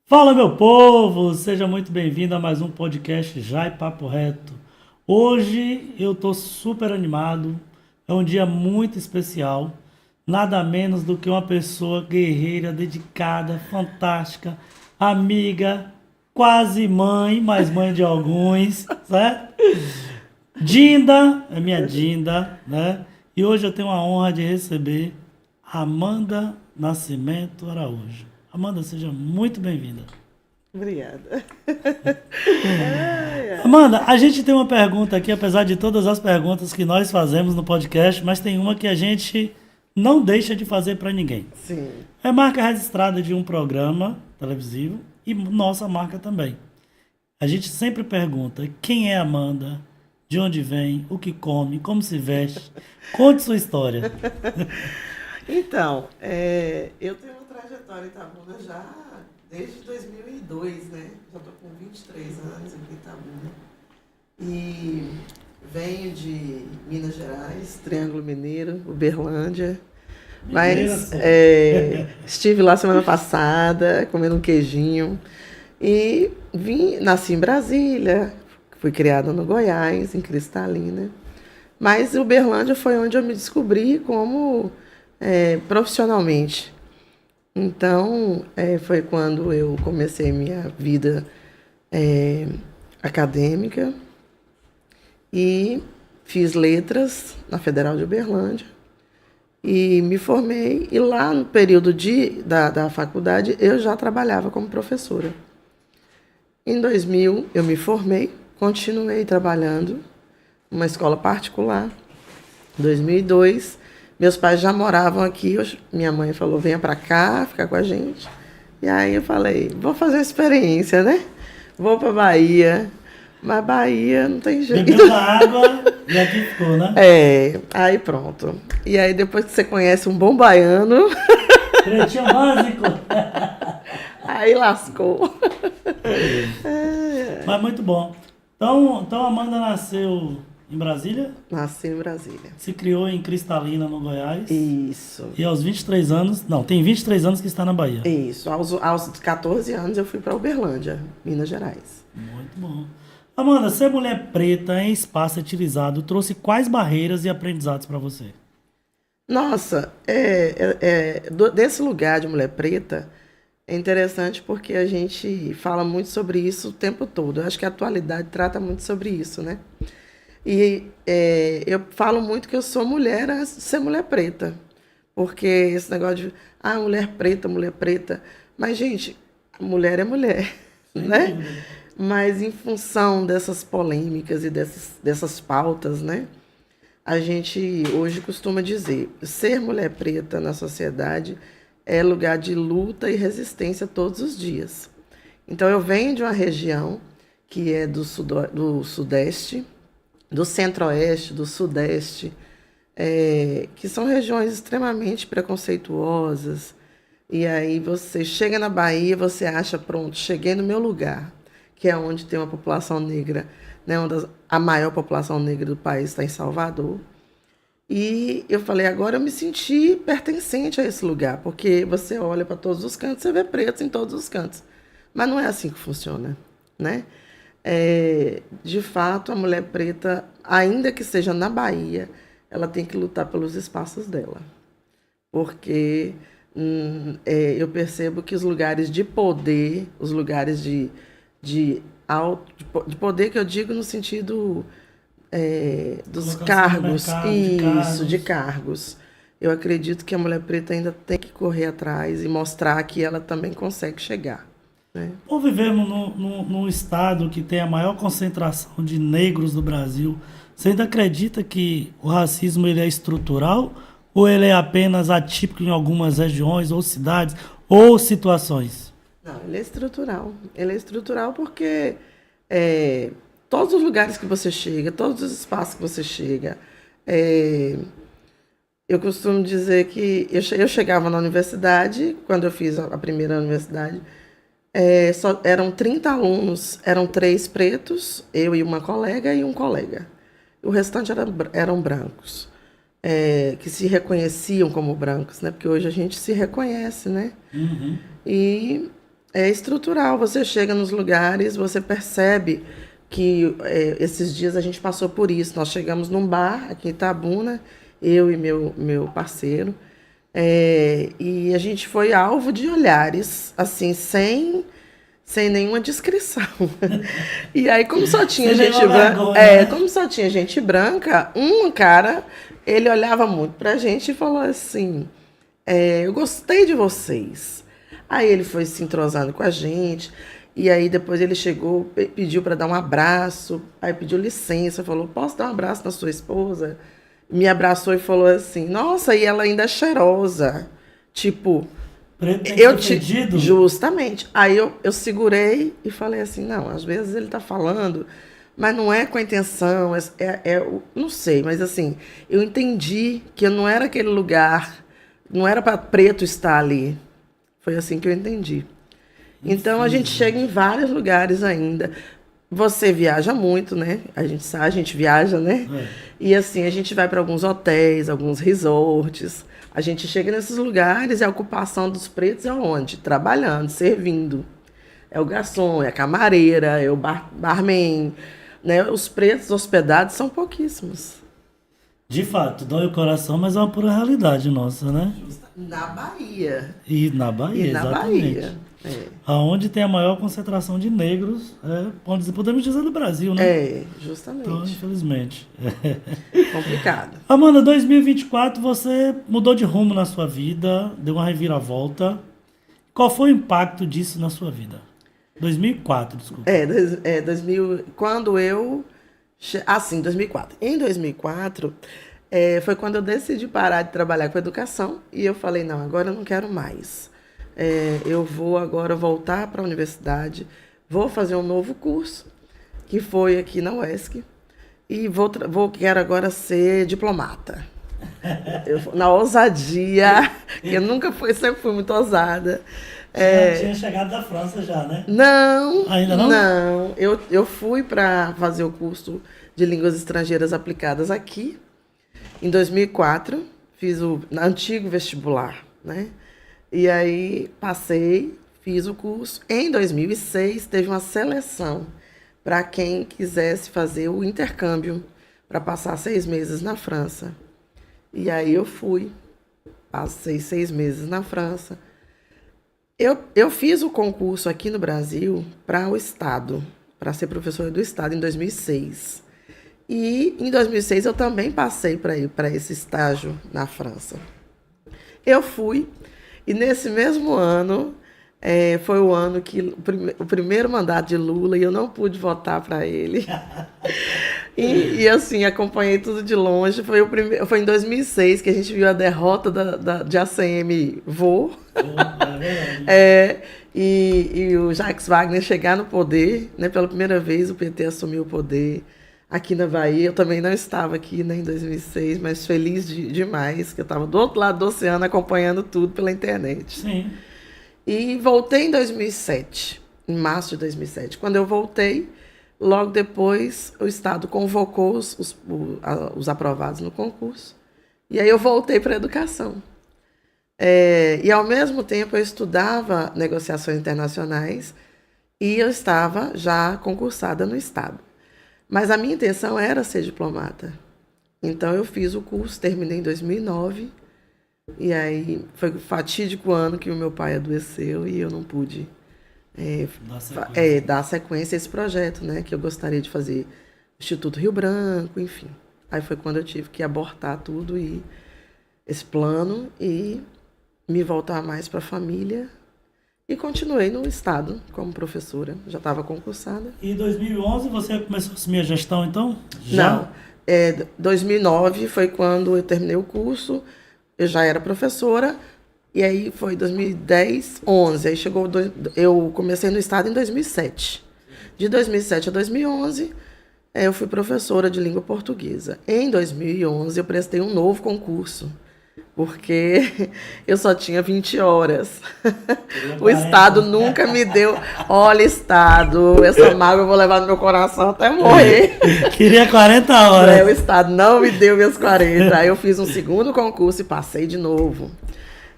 Fala, meu povo! Seja muito bem-vindo a mais um podcast Jai Papo Reto. Hoje eu tô super animado, é um dia muito especial. Nada menos do que uma pessoa guerreira, dedicada, fantástica, amiga, quase mãe, mas mãe de alguns, certo? Dinda, é minha Dinda, né? E hoje eu tenho a honra de receber Amanda Nascimento Araújo. Amanda, seja muito bem-vinda. Obrigada. Ai, ai. Amanda, a gente tem uma pergunta aqui, apesar de todas as perguntas que nós fazemos no podcast, mas tem uma que a gente não deixa de fazer para ninguém. Sim. É marca registrada de um programa televisivo e nossa marca também. A gente sempre pergunta quem é Amanda, de onde vem, o que come, como se veste. Conte sua história. Então, eu tenho uma trajetória em Itabuna já desde 2002, né? Já estou com 23 anos aqui em Itabuna. E venho de Minas Gerais, Triângulo Mineiro, Uberlândia. Mas estive lá semana passada, comendo um queijinho. E nasci em Brasília, fui criada no Goiás, em Cristalina. Mas Uberlândia foi onde eu me descobri como profissionalmente. Então, foi quando eu comecei minha vida acadêmica e fiz letras na Federal de Uberlândia e me formei. E lá no período da faculdade eu já trabalhava como professora. Em 2000 eu me formei, continuei trabalhando numa escola particular. Em 2002, meus pais já moravam aqui. Minha mãe falou, venha para cá, ficar com a gente. E aí eu falei, vou fazer uma experiência, né? Vou para Bahia. Mas Bahia não tem jeito. Bebeu da água e aqui ficou, né? Aí pronto. E aí depois que você conhece um bom baiano, Pretinho básico. aí lascou. Mas muito bom. Então a Amanda nasceu em Brasília, Nasci em Brasília. se criou em Cristalina, no Goiás. Isso. E aos 23 anos, não, tem 23 anos que está na Bahia. Isso. Aos 14 anos eu fui para Uberlândia, Minas Gerais. Muito bom. Amanda, ser mulher preta em espaço utilizado trouxe quais barreiras e aprendizados para você? Nossa, desse lugar de mulher preta é interessante porque a gente fala muito sobre isso o tempo todo. Eu acho que a atualidade trata muito sobre isso, né? E eu falo muito que eu sou mulher antes de ser mulher preta. Porque esse negócio de, mulher preta, mulher preta. Mas, gente, a mulher é mulher, né? Mas em função dessas polêmicas e dessas pautas, né? A gente hoje costuma dizer, ser mulher preta na sociedade é lugar de luta e resistência todos os dias. Então, eu venho de uma região que é do Sudeste, do Centro-Oeste, do Sudeste, que são regiões extremamente preconceituosas. E aí você chega na Bahia, você acha, pronto, cheguei no meu lugar, que é onde tem uma população negra, né, a maior população negra do país está em Salvador. E eu falei, agora eu me senti pertencente a esse lugar, porque você olha para todos os cantos, você vê pretos em todos os cantos. Mas não é assim que funciona, né? De fato, a mulher preta, ainda que seja na Bahia, ela tem que lutar pelos espaços dela. Porque eu percebo que os lugares de poder, os lugares de poder, que eu digo no sentido dos Colocação no cargos, mercado, isso, de de cargos. Eu acredito que a mulher preta ainda tem que correr atrás e mostrar que ela também consegue chegar, né? Ou vivemos num estado que tem a maior concentração de negros do Brasil. Você ainda acredita que o racismo ele é estrutural ou ele é apenas atípico em algumas regiões ou cidades ou situações? Não, ele é estrutural. Ele é estrutural porque todos os lugares que você chega, todos os espaços que você chega, eu costumo dizer que eu chegava na universidade, quando eu fiz a primeira universidade, só eram 30 alunos, eram 3 pretos, eu e uma colega e um colega. O restante eram brancos, que se reconheciam como brancos, né? Porque hoje a gente se reconhece, né? Uhum. E É estrutural. Você chega nos lugares, você percebe que esses dias a gente passou por isso. Nós chegamos num bar aqui em Itabuna, eu e meu parceiro, e a gente foi alvo de olhares, assim, sem nenhuma descrição. E aí, como só tinha Sem gente nenhuma branca, vergonha, né? como só tinha gente branca, um cara, ele olhava muito pra gente e falou assim: eu gostei de vocês. Aí ele foi se entrosando com a gente. E aí depois ele chegou, pediu para dar um abraço. Aí pediu licença, falou: posso dar um abraço na sua esposa? Me abraçou e falou assim: nossa, e ela ainda é cheirosa. Tipo, Preto tem que eu ser te. fedido? Justamente. Aí eu segurei e falei assim: não, às vezes ele tá falando, mas não é com a intenção, não sei, mas assim, eu entendi que não era aquele lugar, não era para preto estar ali. Foi assim que eu entendi. Então a gente chega em vários lugares ainda. Você viaja muito, né? A gente sabe, a gente viaja, né? E assim, a gente vai para alguns hotéis, alguns resorts. A gente chega nesses lugares e a ocupação dos pretos é onde? Trabalhando, servindo. É o garçom, é a camareira, é o barman, né? Os pretos hospedados são pouquíssimos. De fato, dói o coração, mas é uma pura realidade nossa, né? Na Bahia. E na Bahia, E na exatamente. Bahia. Aonde tem a maior concentração de negros, podemos dizer do Brasil, né? Então, Justamente. infelizmente. Complicado. Amanda, 2024 você mudou de rumo na sua vida, deu uma reviravolta. Qual foi o impacto disso na sua vida? 2004, desculpa. 2000, quando eu... sim, 2004. Em 2004, foi quando eu decidi parar de trabalhar com educação e eu falei, não, agora eu não quero mais. Eu vou agora voltar para a universidade, vou fazer um novo curso, que foi aqui na UESC, e quero agora ser diplomata. Na ousadia, que eu sempre fui muito ousada. Tinha chegado da França já, né? Não, Ainda não? não. Eu fui para fazer o curso de línguas estrangeiras aplicadas aqui, em 2004, fiz o antigo vestibular, né? E aí passei, fiz o curso. Em 2006, teve uma seleção para quem quisesse fazer o intercâmbio, para passar 6 meses na França. E aí eu fui, passei 6 meses na França. Eu fiz o concurso aqui no Brasil para o Estado, para ser professora do Estado em 2006. E em 2006 eu também passei para ir para esse estágio na França. Eu fui, e nesse mesmo ano, foi o ano que o primeiro mandato de Lula, e eu não pude votar para ele. E assim, acompanhei tudo de longe. Foi em 2006 que a gente viu a derrota de ACM Vô. E o Jacques Wagner chegar no poder, né? Pela primeira vez o PT assumiu o poder aqui na Bahia. Eu também não estava aqui, né, em 2006, mas feliz demais, que eu estava do outro lado do oceano acompanhando tudo pela internet. Sim. E voltei em 2007, em março de 2007. Quando eu voltei, logo depois o Estado convocou os aprovados no concurso. E aí eu voltei para a educação. E ao mesmo tempo eu estudava negociações internacionais e eu estava já concursada no Estado. Mas a minha intenção era ser diplomata. Então eu fiz o curso, terminei em 2009. E aí foi o fatídico ano que o meu pai adoeceu e eu não pude dar sequência a esse projeto, né? Que eu gostaria de fazer Instituto Rio Branco, enfim. Aí foi quando eu tive que abortar tudo e esse plano e me voltar mais para a família. E continuei no Estado como professora, já estava concursada. E em 2011 você começou a assumir a gestão, então? Já? Não, 2009 foi quando eu terminei o curso, eu já era professora, e aí foi 2010, 11, aí eu comecei no Estado em 2007. De 2007 a 2011, eu fui professora de língua portuguesa. Em 2011, eu prestei um novo concurso, porque eu só tinha 20 horas. O Estado nunca me deu... Olha, Estado, essa mágoa eu vou levar no meu coração até morrer. Queria 40 horas. O Estado não me deu minhas 40. Aí eu fiz um segundo concurso e passei de novo.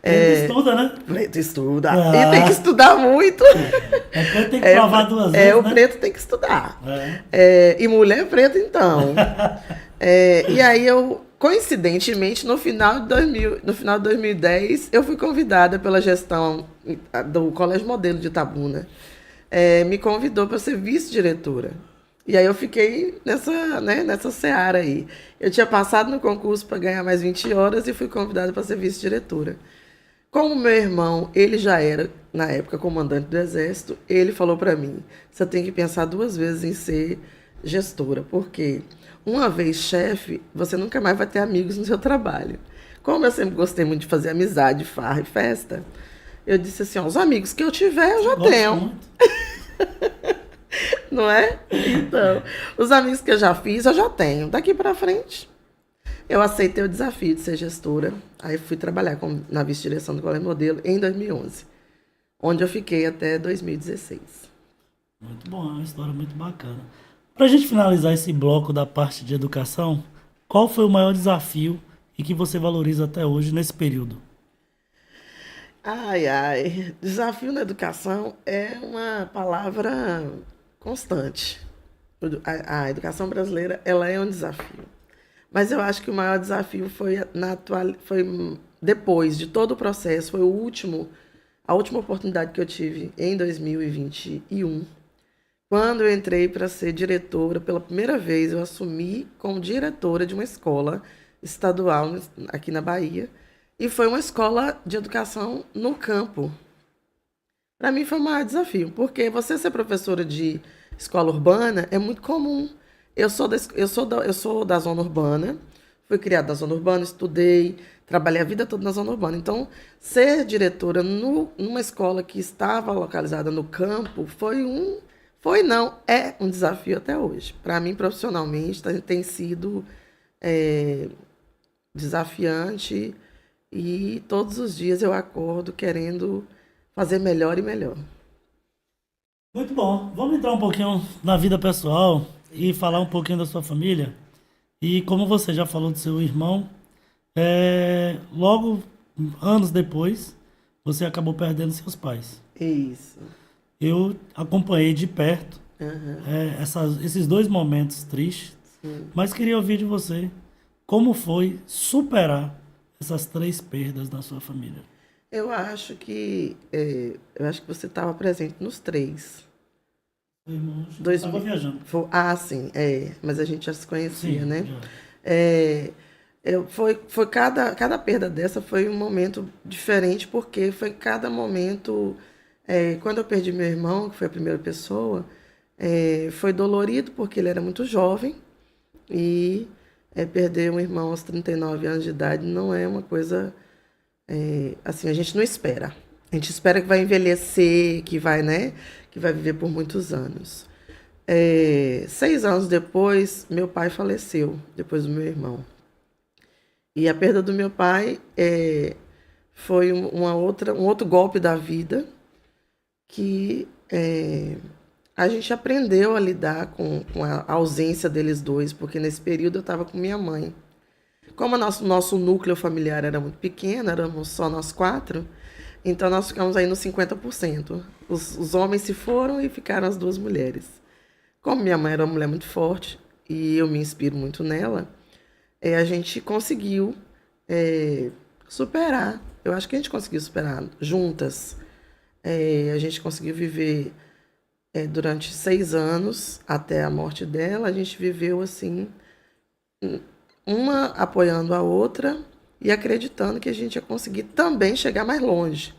Ele estuda, né? Preto estuda. E tem que Ah, estudar muito. é porque tem que provar duas vezes, O né? preto tem que estudar. É. E mulher preta, então. E aí eu, coincidentemente, no final de 2010, eu fui convidada pela gestão do Colégio Modelo de Itabuna. Me convidou para ser vice-diretora. E aí eu fiquei nessa seara aí. Eu tinha passado no concurso para ganhar mais 20 horas e fui convidada para ser vice-diretora. Como meu irmão, ele já era, na época, comandante do Exército, ele falou para mim, você tem que pensar duas vezes em ser gestora, porque uma vez chefe, você nunca mais vai ter amigos no seu trabalho. Como eu sempre gostei muito de fazer amizade, farra e festa, eu disse assim, ó, os amigos que eu tiver, eu já Gosto tenho, muito. não é? Então, os amigos que eu já fiz, eu já tenho. Daqui para frente, eu aceitei o desafio de ser gestora. Aí fui trabalhar na vice-direção do Colégio Modelo em 2011, onde eu fiquei até 2016. Muito bom, é uma história muito bacana. Para a gente finalizar esse bloco da parte de educação, qual foi o maior desafio e que você valoriza até hoje nesse período? Ai, ai, desafio na educação é uma palavra constante. A educação brasileira, ela é um desafio. Mas eu acho que o maior desafio foi depois de todo o processo, foi a última oportunidade que eu tive em 2021, quando eu entrei para ser diretora. Pela primeira vez, eu assumi como diretora de uma escola estadual aqui na Bahia, e foi uma escola de educação no campo. Para mim foi o maior desafio, porque você ser professora de escola urbana é muito comum. Eu sou da zona urbana, fui criada na zona urbana, estudei, trabalhei a vida toda na zona urbana. Então, ser diretora numa escola que estava localizada no campo é um desafio até hoje. Para mim, profissionalmente, tem sido desafiante, e todos os dias eu acordo querendo fazer melhor e melhor. Muito bom. Vamos entrar um pouquinho na vida pessoal e falar um pouquinho da sua família. E como você já falou do seu irmão, logo anos depois, você acabou perdendo seus pais. Isso. Eu acompanhei de perto Aham, esses dois momentos tristes, sim. mas queria ouvir de você como foi superar essas três perdas na sua família. Eu acho que você estava presente nos três. Meu irmão Dois, estava viajando. sim, mas a gente já se conhecia, Sim, né? já. É, cada perda dessa foi um momento diferente, porque foi cada momento. Quando eu perdi meu irmão, que foi a primeira pessoa, foi dolorido, porque ele era muito jovem, e perder um irmão aos 39 anos de idade não é uma coisa. Assim, a gente não espera. A gente espera que vai envelhecer, que vai, né? Que vai viver por muitos anos. 6 anos depois, meu pai faleceu, depois do meu irmão. E a perda do meu pai foi um outro golpe da vida, que a gente aprendeu a lidar com a ausência deles dois, porque nesse período eu estava com minha mãe. Como o nosso núcleo familiar era muito pequeno, éramos só nós quatro, então nós ficamos aí nos 50%. Os homens se foram e ficaram as duas mulheres. Como minha mãe era uma mulher muito forte e eu me inspiro muito nela, a gente conseguiu superar. Eu acho que a gente conseguiu superar juntas. A gente conseguiu viver durante 6 anos, até a morte dela. A gente viveu assim, uma apoiando a outra e acreditando que a gente ia conseguir também chegar mais longe.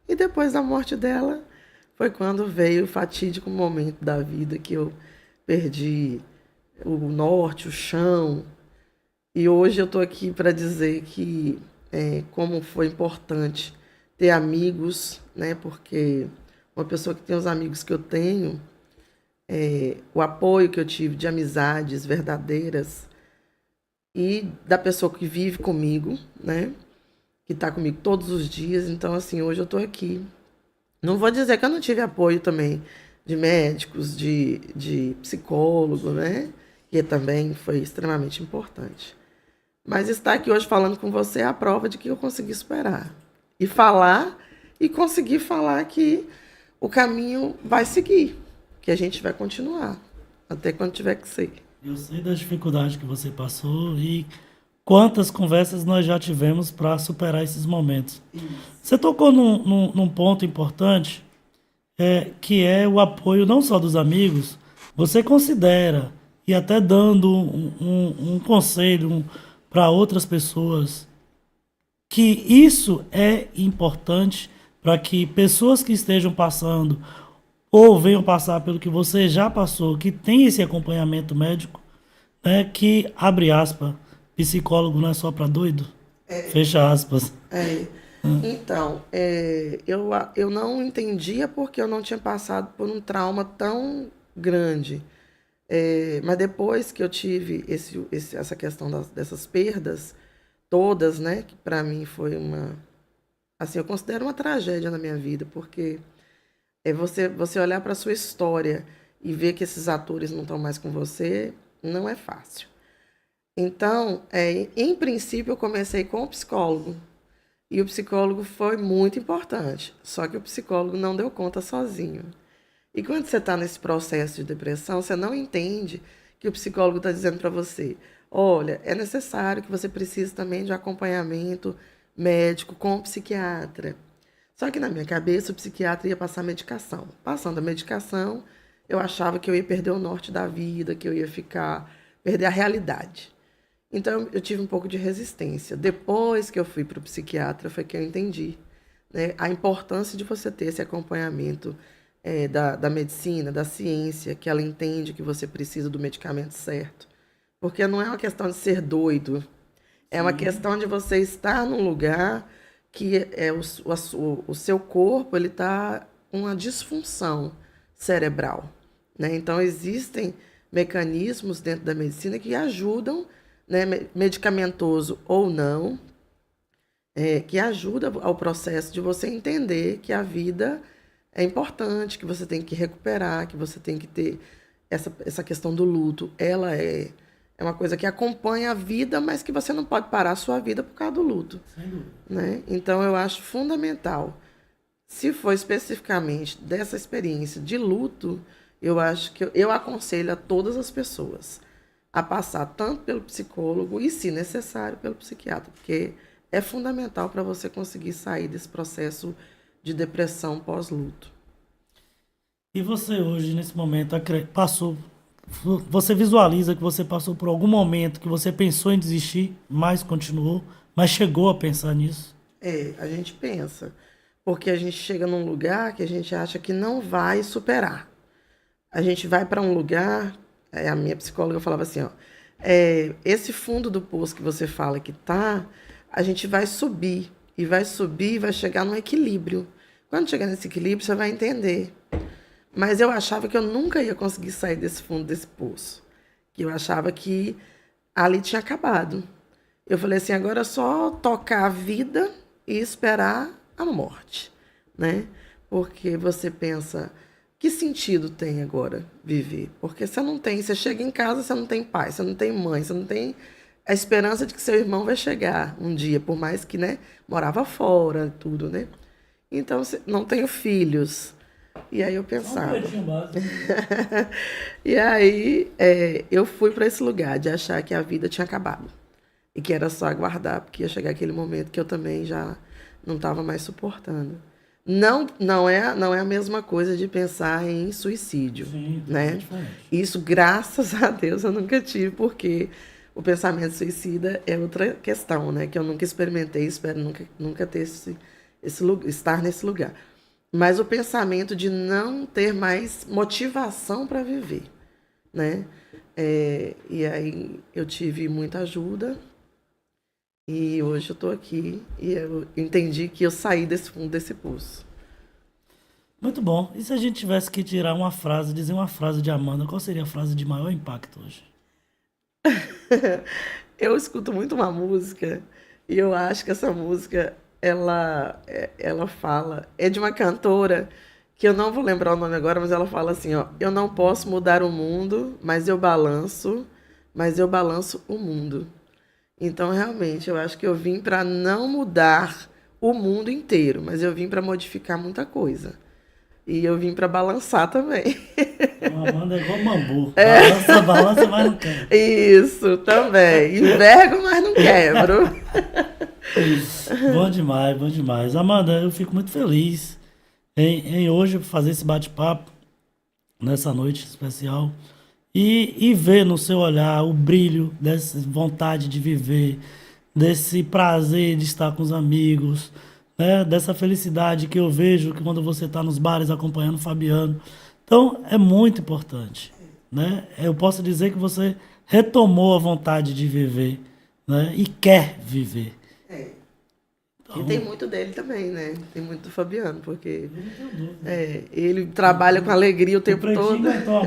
E depois da morte dela, foi quando veio o fatídico momento da vida que eu perdi o norte, o chão. E hoje eu estou aqui para dizer que como foi importante ter amigos, né? Porque uma pessoa que tem os amigos que eu tenho, o apoio que eu tive de amizades verdadeiras e da pessoa que vive comigo, né? Que está comigo todos os dias. Então, assim, hoje eu estou aqui. Não vou dizer que eu não tive apoio também de médicos, de psicólogo, né? Que também foi extremamente importante. Mas estar aqui hoje falando com você é a prova de que eu consegui superar. E falar, e conseguir falar que o caminho vai seguir, que a gente vai continuar, até quando tiver que ser. Eu sei das dificuldades que você passou e quantas conversas nós já tivemos para superar esses momentos. Você tocou num ponto importante, que é o apoio não só dos amigos. Você considera, e até dando um conselho para outras pessoas, que isso é importante para que pessoas que estejam passando ou venham passar pelo que você já passou, que tem esse acompanhamento médico, né, que, abre aspas, psicólogo não é só para doido, fecha aspas. É. Então, eu não entendia porque eu não tinha passado por um trauma tão grande. Mas depois que eu tive essa questão dessas perdas todas, né, que para mim foi assim, eu considero uma tragédia na minha vida, porque você olhar para sua história e ver que esses atores não estão mais com você, não é fácil. Então, em princípio, eu comecei com o psicólogo. E o psicólogo foi muito importante. Só que o psicólogo não deu conta sozinho. E quando você está nesse processo de depressão, você não entende que o psicólogo está dizendo para você: olha, é necessário que você precise também de acompanhamento médico com o psiquiatra. Só que na minha cabeça o psiquiatra ia passar medicação. Passando a medicação, eu achava que eu ia perder o norte da vida, que eu ia perder a realidade. Então eu tive um pouco de resistência. Depois que eu fui para o psiquiatra, foi que eu entendi, né, a importância de você ter esse acompanhamento da medicina, da ciência, que ela entende que você precisa do medicamento certo. Porque não é uma questão de ser doido, é uma questão de você estar num lugar que o seu corpo ele está com uma disfunção cerebral, né? Então, existem mecanismos dentro da medicina que ajudam, né, medicamentoso ou não, que ajuda ao processo de você entender que a vida é importante, que você tem que recuperar, que você tem que ter essa questão do luto. Ela é uma coisa que acompanha a vida, mas que você não pode parar a sua vida por causa do luto. Sem dúvida. Né? Então, eu acho fundamental. Se for especificamente dessa experiência de luto, eu acho que eu aconselho a todas as pessoas a passar tanto pelo psicólogo e, se necessário, pelo psiquiatra, porque é fundamental para você conseguir sair desse processo de depressão pós-luto. E você hoje, nesse momento, você visualiza que você passou por algum momento que você pensou em desistir, mas continuou, mas chegou a pensar nisso? A gente pensa, porque a gente chega num lugar que a gente acha que não vai superar. A gente vai para um lugar, a minha psicóloga falava assim, ó, esse fundo do poço que você fala que tá, a gente vai subir, e vai chegar num equilíbrio. Quando chegar nesse equilíbrio, você vai entender. Mas eu achava que eu nunca ia conseguir sair desse fundo desse poço. Que eu achava que ali tinha acabado. Eu falei assim, agora é só tocar a vida e esperar a morte, né? Porque você pensa, que sentido tem agora viver? Porque você chega em casa, você não tem pai, você não tem mãe, você não tem a esperança de que seu irmão vai chegar um dia, por mais que, né, morava fora, tudo, né? Então, não tenho filhos. E aí eu pensava. E aí eu fui para esse lugar de achar que a vida tinha acabado. E que era só aguardar, porque ia chegar aquele momento que eu também já não estava mais suportando. Não é a mesma coisa de pensar em suicídio. Sim, né? Isso, graças a Deus, eu nunca tive, porque o pensamento suicida é outra questão, né? Que eu nunca experimentei, espero nunca ter estar nesse lugar. Mas o pensamento de não ter mais motivação para viver, né? E aí eu tive muita ajuda e hoje eu estou aqui e eu entendi que eu saí desse fundo desse poço. Muito bom. E se a gente tivesse que tirar uma frase, dizer uma frase de Amanda, qual seria a frase de maior impacto hoje? Eu escuto muito uma música e eu acho que essa música ela fala, é de uma cantora que eu não vou lembrar o nome agora, mas ela fala assim, ó, eu não posso mudar o mundo, mas eu balanço o mundo. Então, realmente, eu acho que eu vim para não mudar o mundo inteiro, mas eu vim para modificar muita coisa. E eu vim para balançar também. Então, a Amanda é igual bambu. Balança, balança, mas não quer. Isso, também. Envergo, mas não quebro. Bom demais, bom demais. Amanda, eu fico muito feliz em hoje fazer esse bate-papo nessa noite especial e ver no seu olhar o brilho dessa vontade de viver, desse prazer de estar com os amigos, né? Dessa felicidade que eu vejo que quando você está nos bares acompanhando o Fabiano. Então, é muito importante, né? Eu posso dizer que você retomou a vontade de viver, né? E quer viver. É. E Então, tem muito dele também, né? Tem muito do Fabiano, porque ele trabalha com alegria o o tempo Pretinho todo. aguentou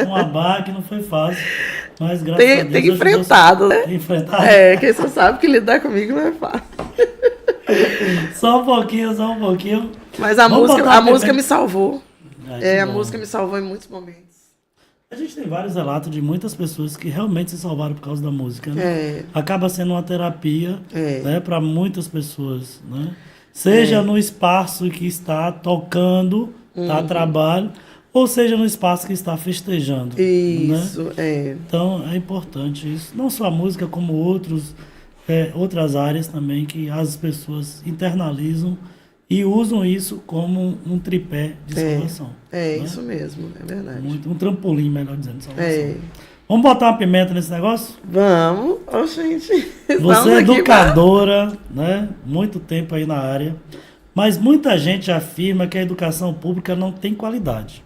uma barra que não foi fácil, mas graças a Tem Deus ajudou. enfrentado, né? Tem enfrentado. É, quem só sabe que lidar comigo não é fácil. Só um pouquinho, só um pouquinho. Mas Vamos botar a uma música pimenta. me salvou. Ai, que É, a bom. música me salvou em muitos momentos. A gente tem vários relatos de muitas pessoas que realmente se salvaram por causa da música, né? É, Acaba sendo uma terapia, é, né, para muitas pessoas, né? Seja no espaço que está tocando, tá a trabalho, ou seja no espaço que está festejando, né? isso, é. Então é importante isso, não só a música como outras áreas também que as pessoas internalizam e usam isso como um tripé de salvação, É né? isso mesmo, é verdade. Um trampolim, melhor dizendo, de salvação. É. Vamos botar uma pimenta nesse negócio? Vamos, ô gente. Você Estamos é aqui educadora, né? Muito tempo aí na área, mas muita gente afirma que a educação pública não tem qualidade.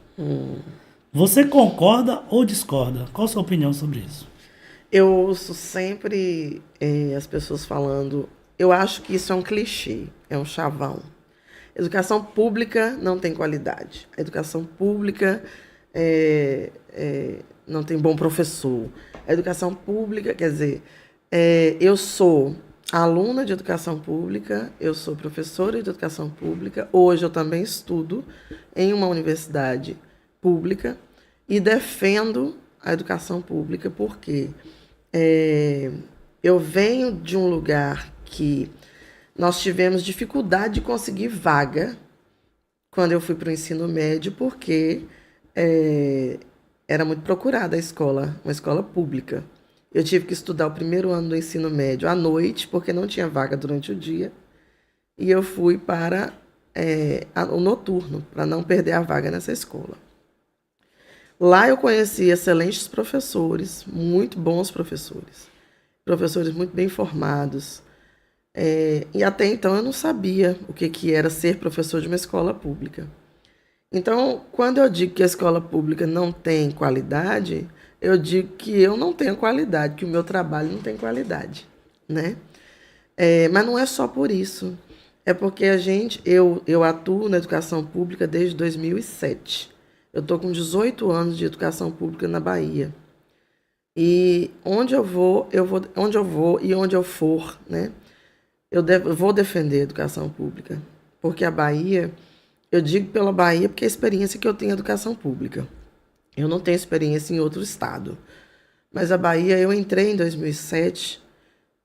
Você concorda ou discorda? Qual a sua opinião sobre isso? Eu ouço sempre as pessoas falando, eu acho que isso é um clichê, é um chavão. Educação pública não tem qualidade. A educação pública não tem bom professor. A educação pública, quer dizer, eu sou aluna de educação pública, eu sou professora de educação pública, hoje eu também estudo em uma universidade pública e defendo a educação pública porque eu venho de um lugar que nós tivemos dificuldade de conseguir vaga quando eu fui para o ensino médio, porque era muito procurada a escola, uma escola pública. Eu tive que estudar o primeiro ano do ensino médio à noite, porque não tinha vaga durante o dia, e eu fui para o noturno, para não perder a vaga nessa escola. Lá eu conheci excelentes professores, muito bons professores muito bem formados. E até então eu não sabia o que era ser professor de uma escola pública. Então, quando eu digo que a escola pública não tem qualidade, eu digo que eu não tenho qualidade, que o meu trabalho não tem qualidade, né? Mas não é só por isso. É porque eu atuo na educação pública desde 2007. Eu estou com 18 anos de educação pública na Bahia. E onde eu vou e onde eu for, né? Eu vou defender a educação pública. Porque a Bahia, eu digo pela Bahia porque é a experiência que eu tenho em educação pública. Eu não tenho experiência em outro estado. Mas a Bahia, eu entrei em 2007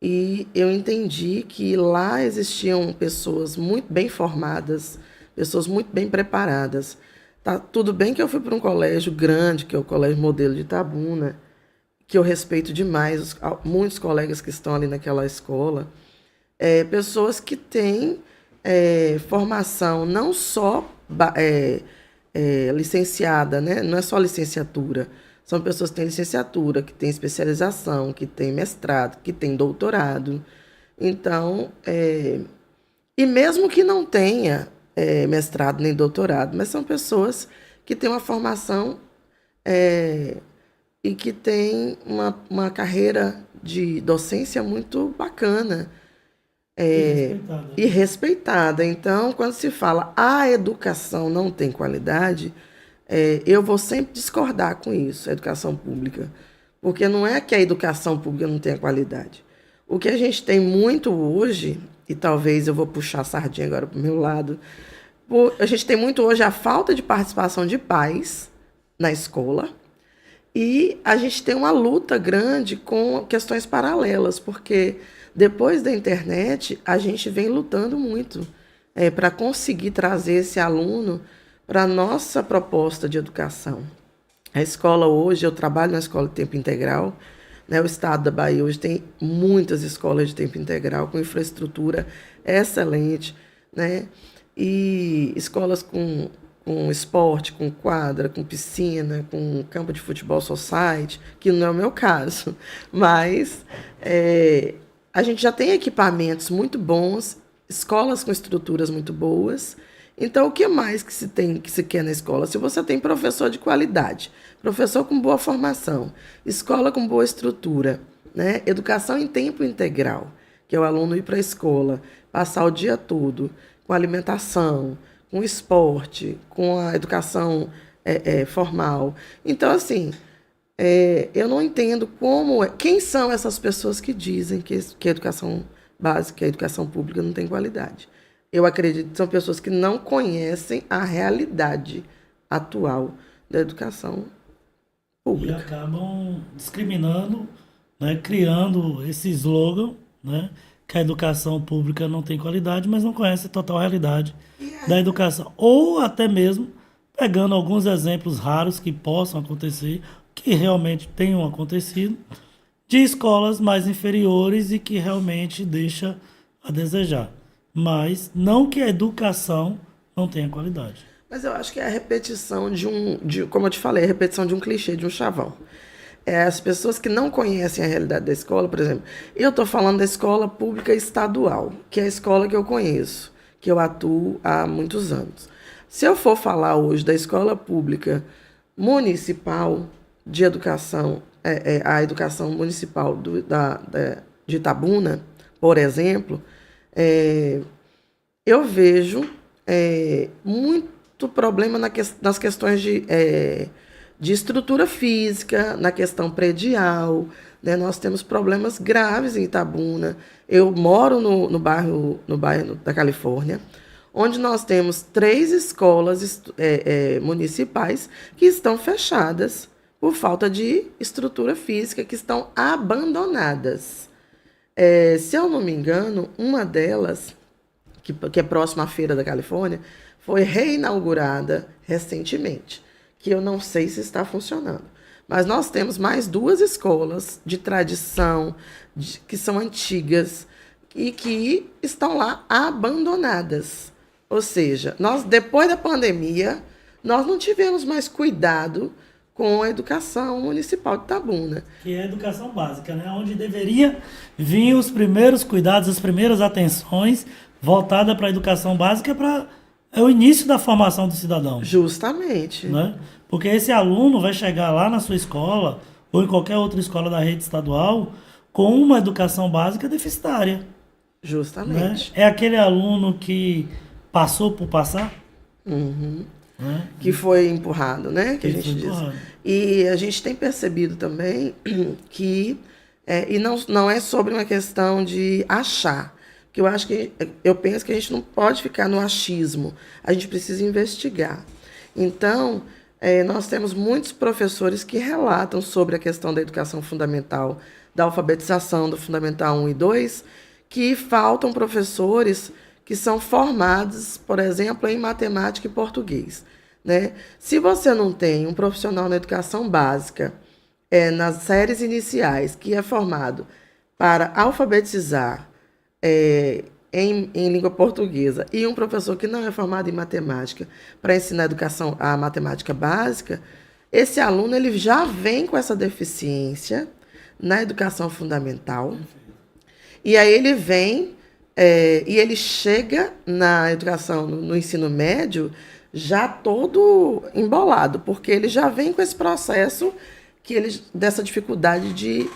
e eu entendi que lá existiam pessoas muito bem formadas, pessoas muito bem preparadas. Tá, tudo bem que eu fui para um colégio grande, que é o Colégio Modelo de Itabuna, que eu respeito demais, muitos colegas que estão ali naquela escola, pessoas que têm formação não só licenciada, né? Não é só licenciatura, são pessoas que têm licenciatura, que têm especialização, que têm mestrado, que têm doutorado. Então, e mesmo que não tenha mestrado nem doutorado, mas são pessoas que têm uma formação e que têm uma carreira de docência muito bacana e respeitada. Então, quando se fala a educação não tem qualidade, eu vou sempre discordar com isso, a educação pública. Porque não é que a educação pública não tenha qualidade. O que a gente tem muito hoje, e talvez eu vou puxar a sardinha agora para o meu lado, a gente tem muito hoje a falta de participação de pais na escola E a gente tem uma luta grande com questões paralelas, porque depois da internet a gente vem lutando muito para conseguir trazer esse aluno para a nossa proposta de educação. A escola hoje, eu trabalho na escola de tempo integral, né? O estado da Bahia hoje tem muitas escolas de tempo integral com infraestrutura excelente, né? E escolas com esporte, com quadra, com piscina, com campo de futebol society, que não é o meu caso, mas a gente já tem equipamentos muito bons, escolas com estruturas muito boas. Então, o que mais que se quer na escola? Se você tem professor de qualidade, professor com boa formação, escola com boa estrutura, né? Educação em tempo integral, que é o aluno ir para a escola, passar o dia todo com alimentação, com esporte, com a educação formal. Então, assim, eu não entendo quem são essas pessoas que dizem que a educação básica, a educação pública não tem qualidade. Eu acredito que são pessoas que não conhecem a realidade atual da educação E pública. acabam discriminando, né, criando esse slogan, né, que a educação pública não tem qualidade, mas não conhece a total realidade da educação. Ou até mesmo pegando alguns exemplos raros que possam acontecer, que realmente tenham acontecido, de escolas mais inferiores e que realmente deixa a desejar. Mas não que a educação não tenha qualidade. Mas eu acho que é a repetição como eu te falei, a repetição de um clichê, de um chavão. As pessoas que não conhecem a realidade da escola, por exemplo, eu estou falando da escola pública estadual, que é a escola que eu conheço, que eu atuo há muitos anos. Se eu for falar hoje da escola pública municipal de educação, a educação municipal de Itabuna, por exemplo, eu vejo muito problema nas questões de estrutura física, na questão predial, né? Nós temos problemas graves em Itabuna. Eu moro no bairro da Califórnia, onde nós temos 3 escolas municipais que estão fechadas por falta de estrutura física, que estão abandonadas. Se eu não me engano, uma delas, que é próxima à Feira da Califórnia, foi reinaugurada recentemente, que eu não sei se está funcionando. Mas nós temos mais 2 escolas de tradição, que são antigas e que estão lá abandonadas. Ou seja, depois da pandemia, nós não tivemos mais cuidado com a educação municipal de Itabuna. Que é a educação básica, né? Onde deveria vir os primeiros cuidados, as primeiras atenções voltada para a educação básica, é o início da formação do cidadão. Justamente. Né? Porque esse aluno vai chegar lá na sua escola ou em qualquer outra escola da rede estadual com uma educação básica deficitária. Né? Justamente. É aquele aluno que passou por passar. Uhum. Né? Que foi empurrado, né? Que a gente diz. Empurrado. E a gente tem percebido também que e não é sobre uma questão de achar. Que eu penso que a gente não pode ficar no achismo, a gente precisa investigar. Então, nós temos muitos professores que relatam sobre a questão da educação fundamental, da alfabetização do Fundamental 1 e 2, que faltam professores que são formados, por exemplo, em matemática e português. Né? Se você não tem um profissional na educação básica, nas séries iniciais, que é formado para alfabetizar, em língua portuguesa, e um professor que não é formado em matemática para ensinar a matemática básica, esse aluno ele já vem com essa deficiência na educação fundamental. E aí ele vem e ele chega na educação, no ensino médio, já todo embolado, porque ele já vem com esse processo dessa dificuldade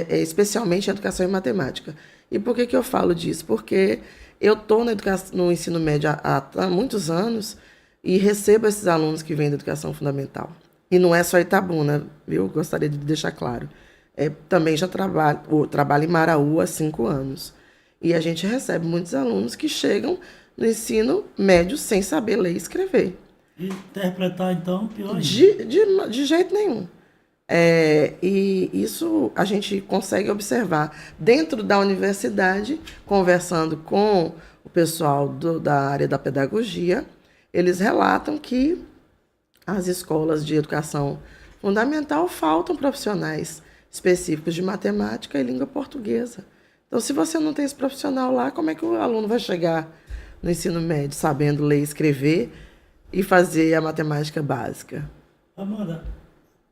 especialmente em educação e matemática. E por que eu falo disso? Porque eu estou no ensino médio há muitos anos e recebo esses alunos que vêm da educação fundamental. E não é só Itabuna, viu? Gostaria de deixar claro. Também já trabalho em Maraú há 5 anos. E a gente recebe muitos alunos que chegam no ensino médio sem saber ler e escrever. E interpretar, então, pior ainda. De jeito nenhum. E isso a gente consegue observar dentro da universidade, conversando com o pessoal da área da pedagogia, eles relatam que as escolas de educação fundamental faltam profissionais específicos de matemática e língua portuguesa. Então, se você não tem esse profissional lá, como é que o aluno vai chegar no ensino médio sabendo ler, escrever e fazer a matemática básica? Amanda,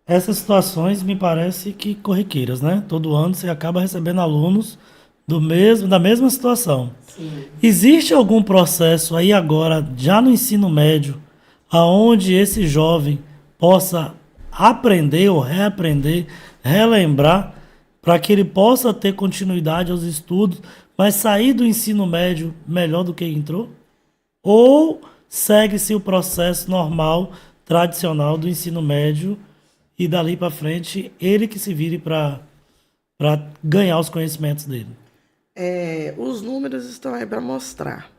essas situações me parece que corriqueiras, né? Todo ano você acaba recebendo alunos da mesma situação. Sim. Existe algum processo aí agora, já no ensino médio, aonde esse jovem possa aprender ou reaprender, relembrar, para que ele possa ter continuidade aos estudos, mas sair do ensino médio melhor do que entrou? Ou segue-se o processo normal, tradicional do ensino médio e dali para frente ele que se vire para ganhar os conhecimentos dele? Os números estão aí para mostrar.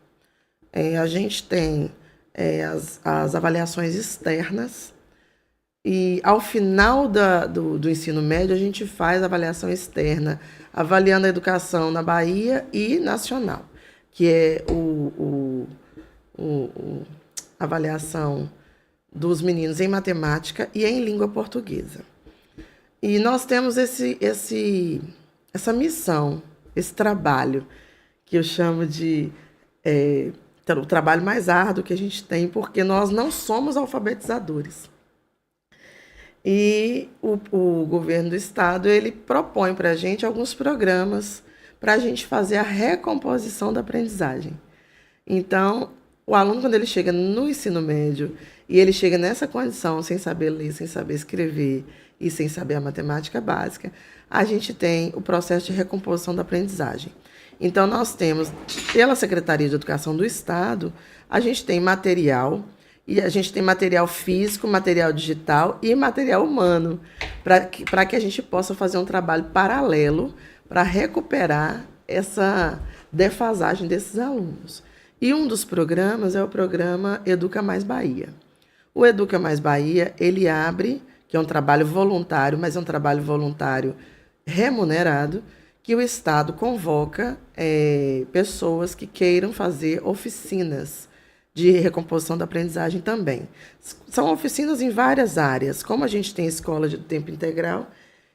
A gente tem as avaliações externas e ao final do ensino médio a gente faz avaliação externa, avaliando a educação na Bahia e nacional, que é a avaliação dos meninos em matemática e em língua portuguesa. E nós temos essa missão, esse trabalho, que eu chamo de o trabalho mais árduo que a gente tem, porque nós não somos alfabetizadores. E o governo do estado, ele propõe para a gente alguns programas para a gente fazer a recomposição da aprendizagem. Então, o aluno, quando ele chega no ensino médio e ele chega nessa condição, sem saber ler, sem saber escrever e sem saber a matemática básica, a gente tem o processo de recomposição da aprendizagem. Então, nós temos, pela Secretaria de Educação do Estado, a gente tem material, e a gente tem material físico, material digital e material humano, para que a gente possa fazer um trabalho paralelo para recuperar essa defasagem desses alunos. E um dos programas é o programa Educa Mais Bahia. O Educa Mais Bahia, ele abre, que é um trabalho voluntário, mas é um trabalho voluntário remunerado, que o Estado convoca pessoas que queiram fazer oficinas de recomposição da aprendizagem também. São oficinas em várias áreas. Como a gente tem escola de tempo integral,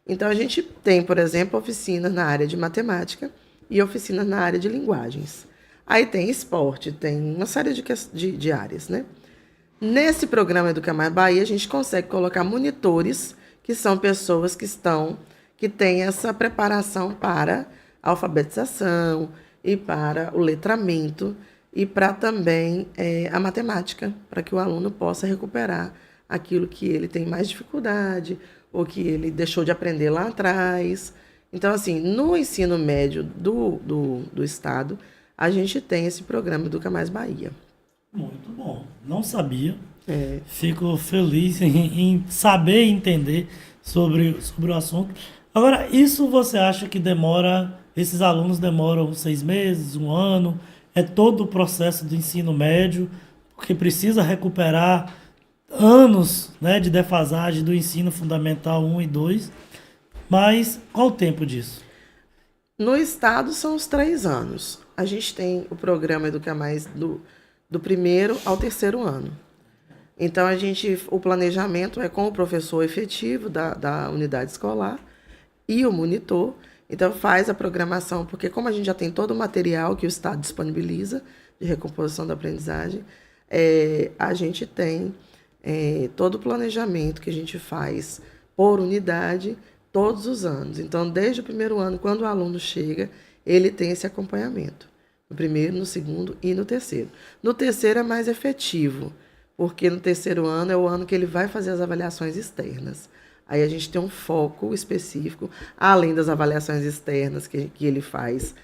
então a gente tem, por exemplo, oficinas na área de matemática e oficinas na área de linguagens. Aí tem esporte, tem uma série de áreas, né? Nesse programa Educa Mais Bahia, a gente consegue colocar monitores, que são pessoas que têm essa preparação para a alfabetização e para o letramento e para também a matemática, para que o aluno possa recuperar aquilo que ele tem mais dificuldade ou que ele deixou de aprender lá atrás. Então, assim, no ensino médio do Estado, a gente tem esse programa Educa Mais Bahia. Muito bom. Não sabia. Fico feliz em saber e entender sobre o assunto. Agora, isso você acha que esses alunos demoram 6 meses, 1 ano? É todo o processo do ensino médio, porque precisa recuperar anos, né, de defasagem do ensino fundamental 1 e 2. Mas qual o tempo disso? No estado são os 3 anos. A gente tem o programa Educa Mais do primeiro ao 3º ano. Então, o planejamento é com o professor efetivo da unidade escolar e o monitor. Então, faz a programação, porque como a gente já tem todo o material que o Estado disponibiliza de recomposição da aprendizagem, a gente tem todo o planejamento que a gente faz por unidade todos os anos. Então, desde o primeiro ano, quando o aluno chega, ele tem esse acompanhamento. No primeiro, no segundo e no terceiro. No terceiro é mais efetivo, porque no 3º ano é o ano que ele vai fazer as avaliações externas. Aí a gente tem um foco específico, além das avaliações externas que ele faz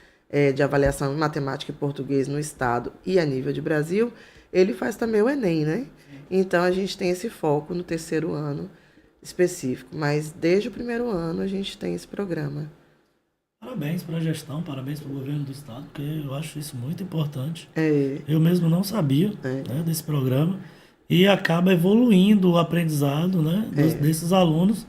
de avaliação em matemática e português no Estado e a nível de Brasil, ele faz também o Enem, né? Então, a gente tem esse foco no 3º ano específico, mas desde o primeiro ano a gente tem esse programa. Parabéns para a gestão, parabéns para o governo do Estado, porque eu acho isso muito importante. Eu mesmo não sabia, né, desse programa. E acaba evoluindo o aprendizado, né, desses alunos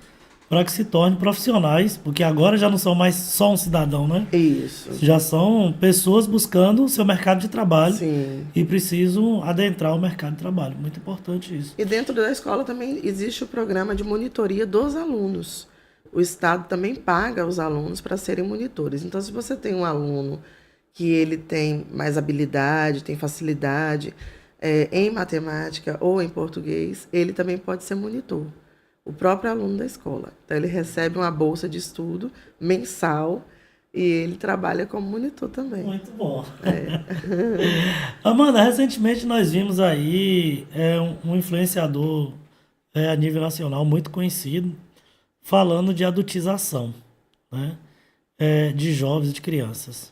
para que se tornem profissionais, porque agora já não são mais só um cidadão, né? Isso. Já são pessoas buscando o seu mercado de trabalho Sim. e precisam adentrar o mercado de trabalho. Muito importante isso. E dentro da escola também existe o programa de monitoria dos alunos. O Estado também paga os alunos para serem monitores. Então, se você tem um aluno que ele tem mais habilidade, tem facilidade em matemática ou em português, ele também pode ser monitor. O próprio aluno da escola. Então, ele recebe uma bolsa de estudo mensal e ele trabalha como monitor também. Muito bom. Amanda, recentemente nós vimos aí um influenciador a nível nacional muito conhecido falando de adultização, né? De jovens e de crianças.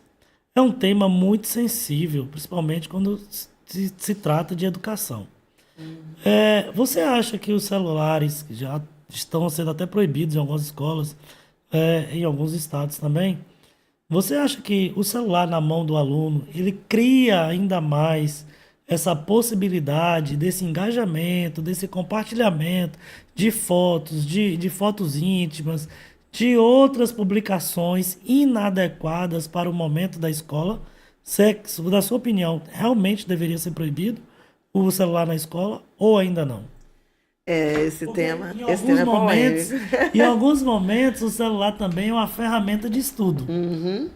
É um tema muito sensível, principalmente quando se trata de educação. Você acha que os celulares, que já estão sendo até proibidos em algumas escolas, em alguns estados também, você acha que o celular na mão do aluno, ele cria ainda mais essa possibilidade desse engajamento, desse compartilhamento de fotos, de fotos íntimas, de outras publicações inadequadas para o momento da escola? Na sua opinião, realmente deveria ser proibido o celular na escola ou ainda não? Esse Porque tema em é alguns momentos, polêmico. em alguns momentos o celular também é uma ferramenta de estudo,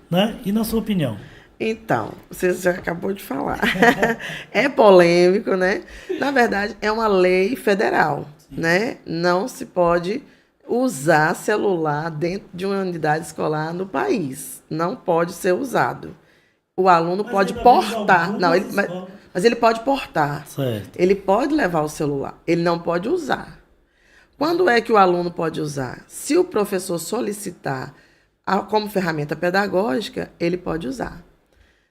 né? E na sua opinião? Então, você já acabou de falar. É polêmico, né? Na verdade, é uma lei federal, né? Não se pode usar celular dentro de uma unidade escolar no país. Não pode ser usado. O aluno Mas pode ainda vemos portar. Não, algumas escolas. mas ele pode portar. Certo. Ele pode levar o celular. Ele não pode usar. Quando é que o aluno pode usar? Se o professor solicitar como ferramenta pedagógica, ele pode usar.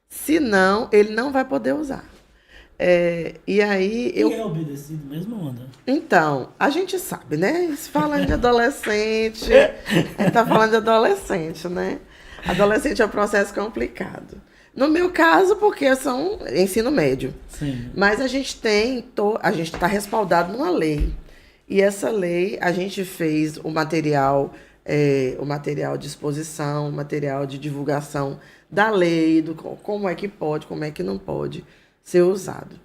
Se não, ele não vai poder usar. E aí E é obedecido mesmo, Amanda? Então, a gente sabe, né? Falando de adolescente, a gente tá falando de adolescente, né? Adolescente é um processo complicado. No meu caso, porque são ensino médio. Sim. Mas a gente a gente está respaldado numa lei. E essa lei, a gente fez o material de exposição, o material de divulgação da lei, como é que pode, como é que não pode ser usado.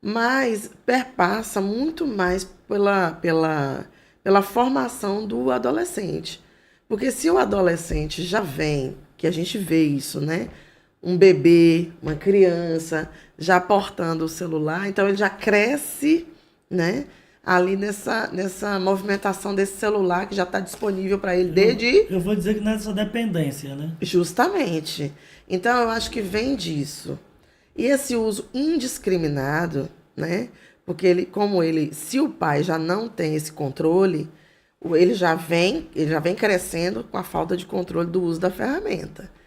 Mas perpassa muito mais pela formação do adolescente. Porque se o adolescente já vem, que a gente vê isso, né? Um bebê, uma criança, já portando o celular, então ele já cresce, né? Ali nessa movimentação desse celular que já está disponível para ele desde... Eu vou dizer que nessa dependência, né? Justamente. Então, eu acho que vem disso. E esse uso indiscriminado, né? Porque se o pai já não tem esse controle, ele já vem crescendo com a falta de controle do uso da ferramenta.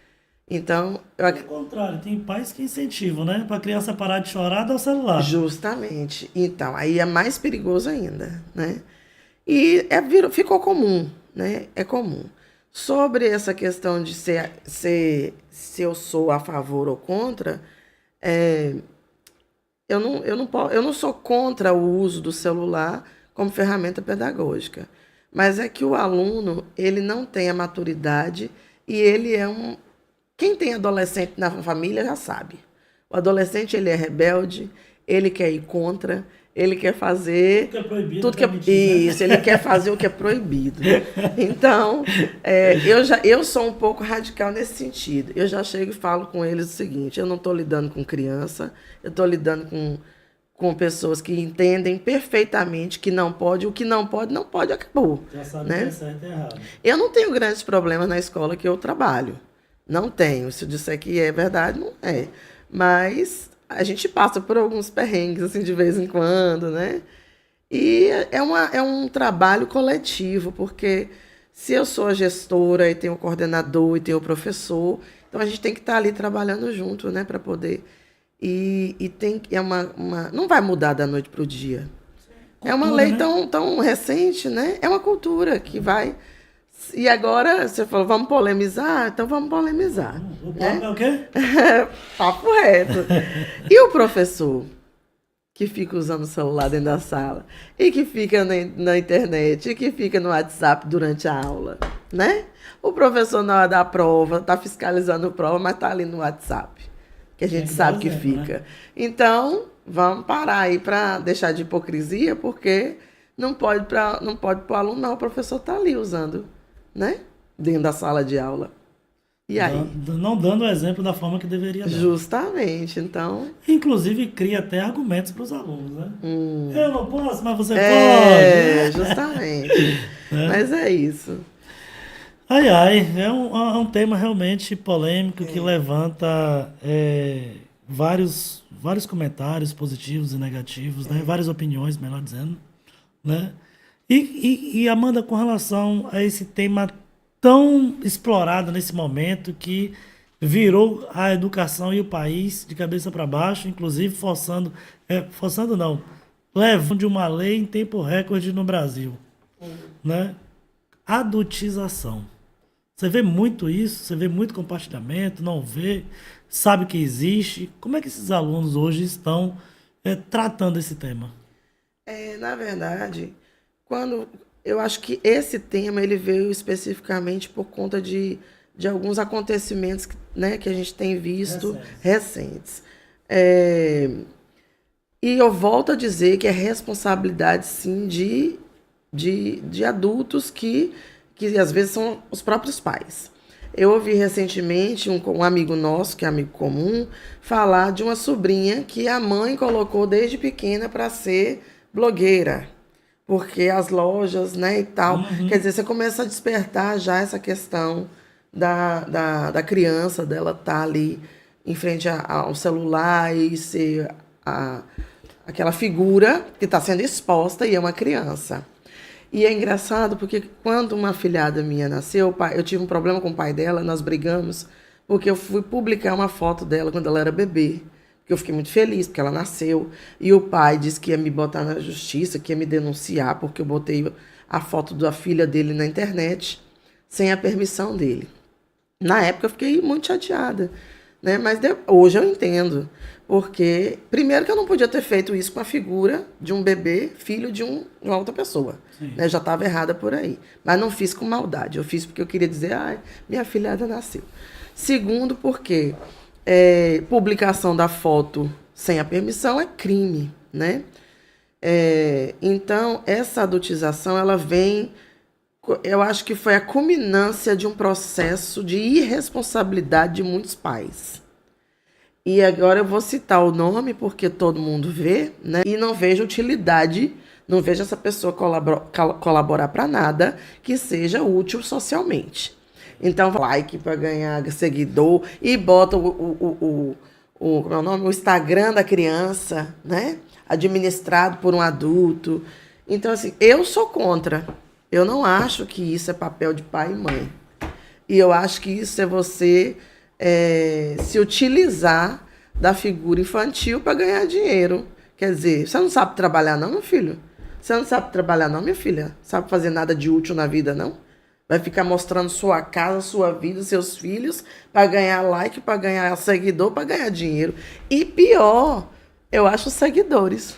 Então, Ao contrário, tem pais que incentivam, né? Para a criança parar de chorar, dá o celular. Justamente. Então, aí é mais perigoso ainda, né? E ficou comum, né? É comum. Sobre essa questão de se eu sou a favor ou contra, eu não sou contra o uso do celular como ferramenta pedagógica. Mas é que o aluno, ele não tem a maturidade e ele Quem tem adolescente na família já sabe. O adolescente, ele é rebelde, ele quer ir contra, ele quer fazer... Tudo que é proibido tudo que é permitido, né? Isso, ele quer fazer o que é proibido. Então, eu sou um pouco radical nesse sentido. Eu já chego e falo com eles o seguinte, eu não estou lidando com criança, eu estou lidando com pessoas que entendem perfeitamente que não pode, o que não pode, acabou. Já sabe né? que é certo e errado. Eu não tenho grandes problemas na escola que eu trabalho. Não tenho. Se eu disser que é verdade, não é. Mas a gente passa por alguns perrengues, assim, de vez em quando, né? E é um trabalho coletivo, porque se eu sou a gestora e tenho o coordenador e tenho o professor, então a gente tem que estar ali trabalhando junto, né? Para poder... não vai mudar da noite para o dia. Cultura, É uma lei né? tão recente, né? É uma cultura que vai... E agora, você falou, vamos polemizar? Então vamos polemizar. O né? papo é o quê? Papo reto. E o professor, que fica usando o celular dentro da sala, e que fica na internet, e que fica no WhatsApp durante a aula, né? O professor, na hora da prova, está fiscalizando a prova, mas está ali no WhatsApp, que a gente sabe que fica. Né? Então, vamos parar aí para deixar de hipocrisia, porque não pode para o aluno, não, o professor está ali usando, né? Dentro da sala de aula. E aí? Não dando o exemplo da forma que deveria dar. Justamente, então... Inclusive, cria até argumentos para os alunos, né? Eu não posso, mas você pode. É, justamente. Mas é isso. É um tema realmente polêmico que levanta vários comentários positivos e negativos, né? Várias opiniões, melhor dizendo, né? E Amanda, com relação a esse tema tão explorado nesse momento que virou a educação e o país de cabeça para baixo, inclusive levando de uma lei em tempo recorde no Brasil, né? Adultização. Você vê muito isso, você vê muito compartilhamento, não vê, sabe que existe. Como é que esses alunos hoje estão tratando esse tema? Na verdade, eu acho que esse tema ele veio especificamente por conta de alguns acontecimentos, né, que a gente tem visto recentes. E eu volto a dizer que é responsabilidade, sim, de adultos que às vezes são os próprios pais. Eu ouvi recentemente um amigo nosso, que é amigo comum, falar de uma sobrinha que a mãe colocou desde pequena para ser blogueira. Porque as lojas, né, e tal. Quer dizer, você começa a despertar já essa questão da criança, dela estar ali em frente ao celular e ser aquela figura que está sendo exposta e é uma criança. E é engraçado porque quando uma afilhada minha nasceu, eu tive um problema com o pai dela, nós brigamos, porque eu fui publicar uma foto dela quando ela era bebê. Eu fiquei muito feliz, porque ela nasceu. E o pai disse que ia me botar na justiça, que ia me denunciar, porque eu botei a foto da filha dele na internet, sem a permissão dele. Na época eu fiquei muito chateada, né? Mas hoje eu entendo. Porque, primeiro que eu não podia ter feito isso com a figura de um bebê, filho de uma outra pessoa. Né? Já estava errada por aí. Mas não fiz com maldade. Eu fiz porque eu queria dizer, minha filhada nasceu. Segundo, porque... publicação da foto sem a permissão é crime, né? Então, essa adultização, ela vem, eu acho que foi a culminância de um processo de irresponsabilidade de muitos pais. E agora eu vou citar o nome, porque todo mundo vê, né? E não vejo utilidade, não vejo essa pessoa colaborar para nada que seja útil socialmente. Então, like para ganhar seguidor e bota como é o nome? O Instagram da criança, né? Administrado por um adulto. Então, assim, eu sou contra. Eu não acho que isso é papel de pai e mãe. E eu acho que isso é você se utilizar da figura infantil para ganhar dinheiro. Quer dizer, você não sabe trabalhar não, meu filho? Você não sabe trabalhar não, minha filha? Sabe fazer nada de útil na vida, não? Vai ficar mostrando sua casa, sua vida, seus filhos, para ganhar like, para ganhar seguidor, para ganhar dinheiro. E pior, eu acho os seguidores.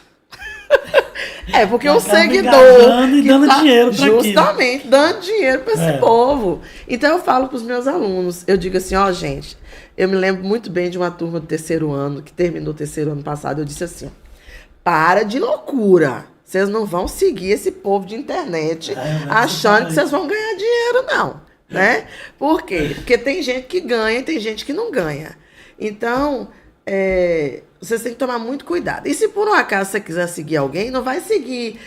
Porque o seguidor... E dando dinheiro para justamente, dando dinheiro para esse povo. Então, eu falo para os meus alunos, eu digo assim, gente, eu me lembro muito bem de uma turma do terceiro ano, que terminou o terceiro ano passado, eu disse assim, para de loucura. Vocês não vão seguir esse povo de internet achando que vocês vão ganhar dinheiro, não. Né? Por quê? Porque tem gente que ganha e tem gente que não ganha. Então, vocês têm que tomar muito cuidado. E se por um acaso você quiser seguir alguém, não vai seguir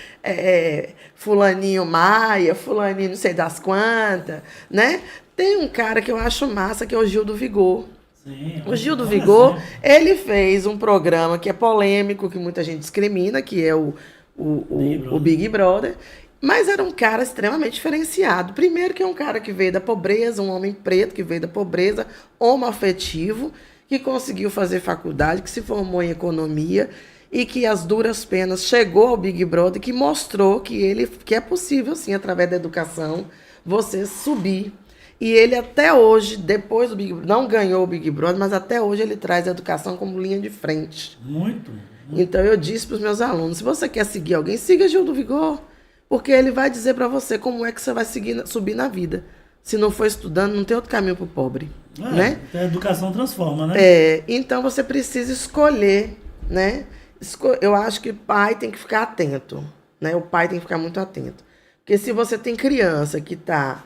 fulaninho Maia, fulaninho não sei das quantas, né? Tem um cara que eu acho massa, que é o Gil do Vigor. Sim, o Gil do Vigor, ele fez um programa que é polêmico, que muita gente discrimina, que é o Big Brother, mas era um cara extremamente diferenciado. Primeiro que é um cara que veio da pobreza, um homem preto que veio da pobreza, homoafetivo, que conseguiu fazer faculdade, que se formou em economia e que às duras penas chegou ao Big Brother, que mostrou que é possível, sim, através da educação, você subir. E ele até hoje, depois do Big Brother, não ganhou o Big Brother, mas até hoje ele traz a educação como linha de frente. Muito. Então eu disse para os meus alunos, se você quer seguir alguém, siga Gil do Vigor, porque ele vai dizer para você como é que você vai subir na vida. Se não for estudando, não tem outro caminho para o pobre, né? A educação transforma, né? Então você precisa escolher, né? Eu acho que o pai tem que ficar atento, né? O pai tem que ficar muito atento. Porque se você tem criança que está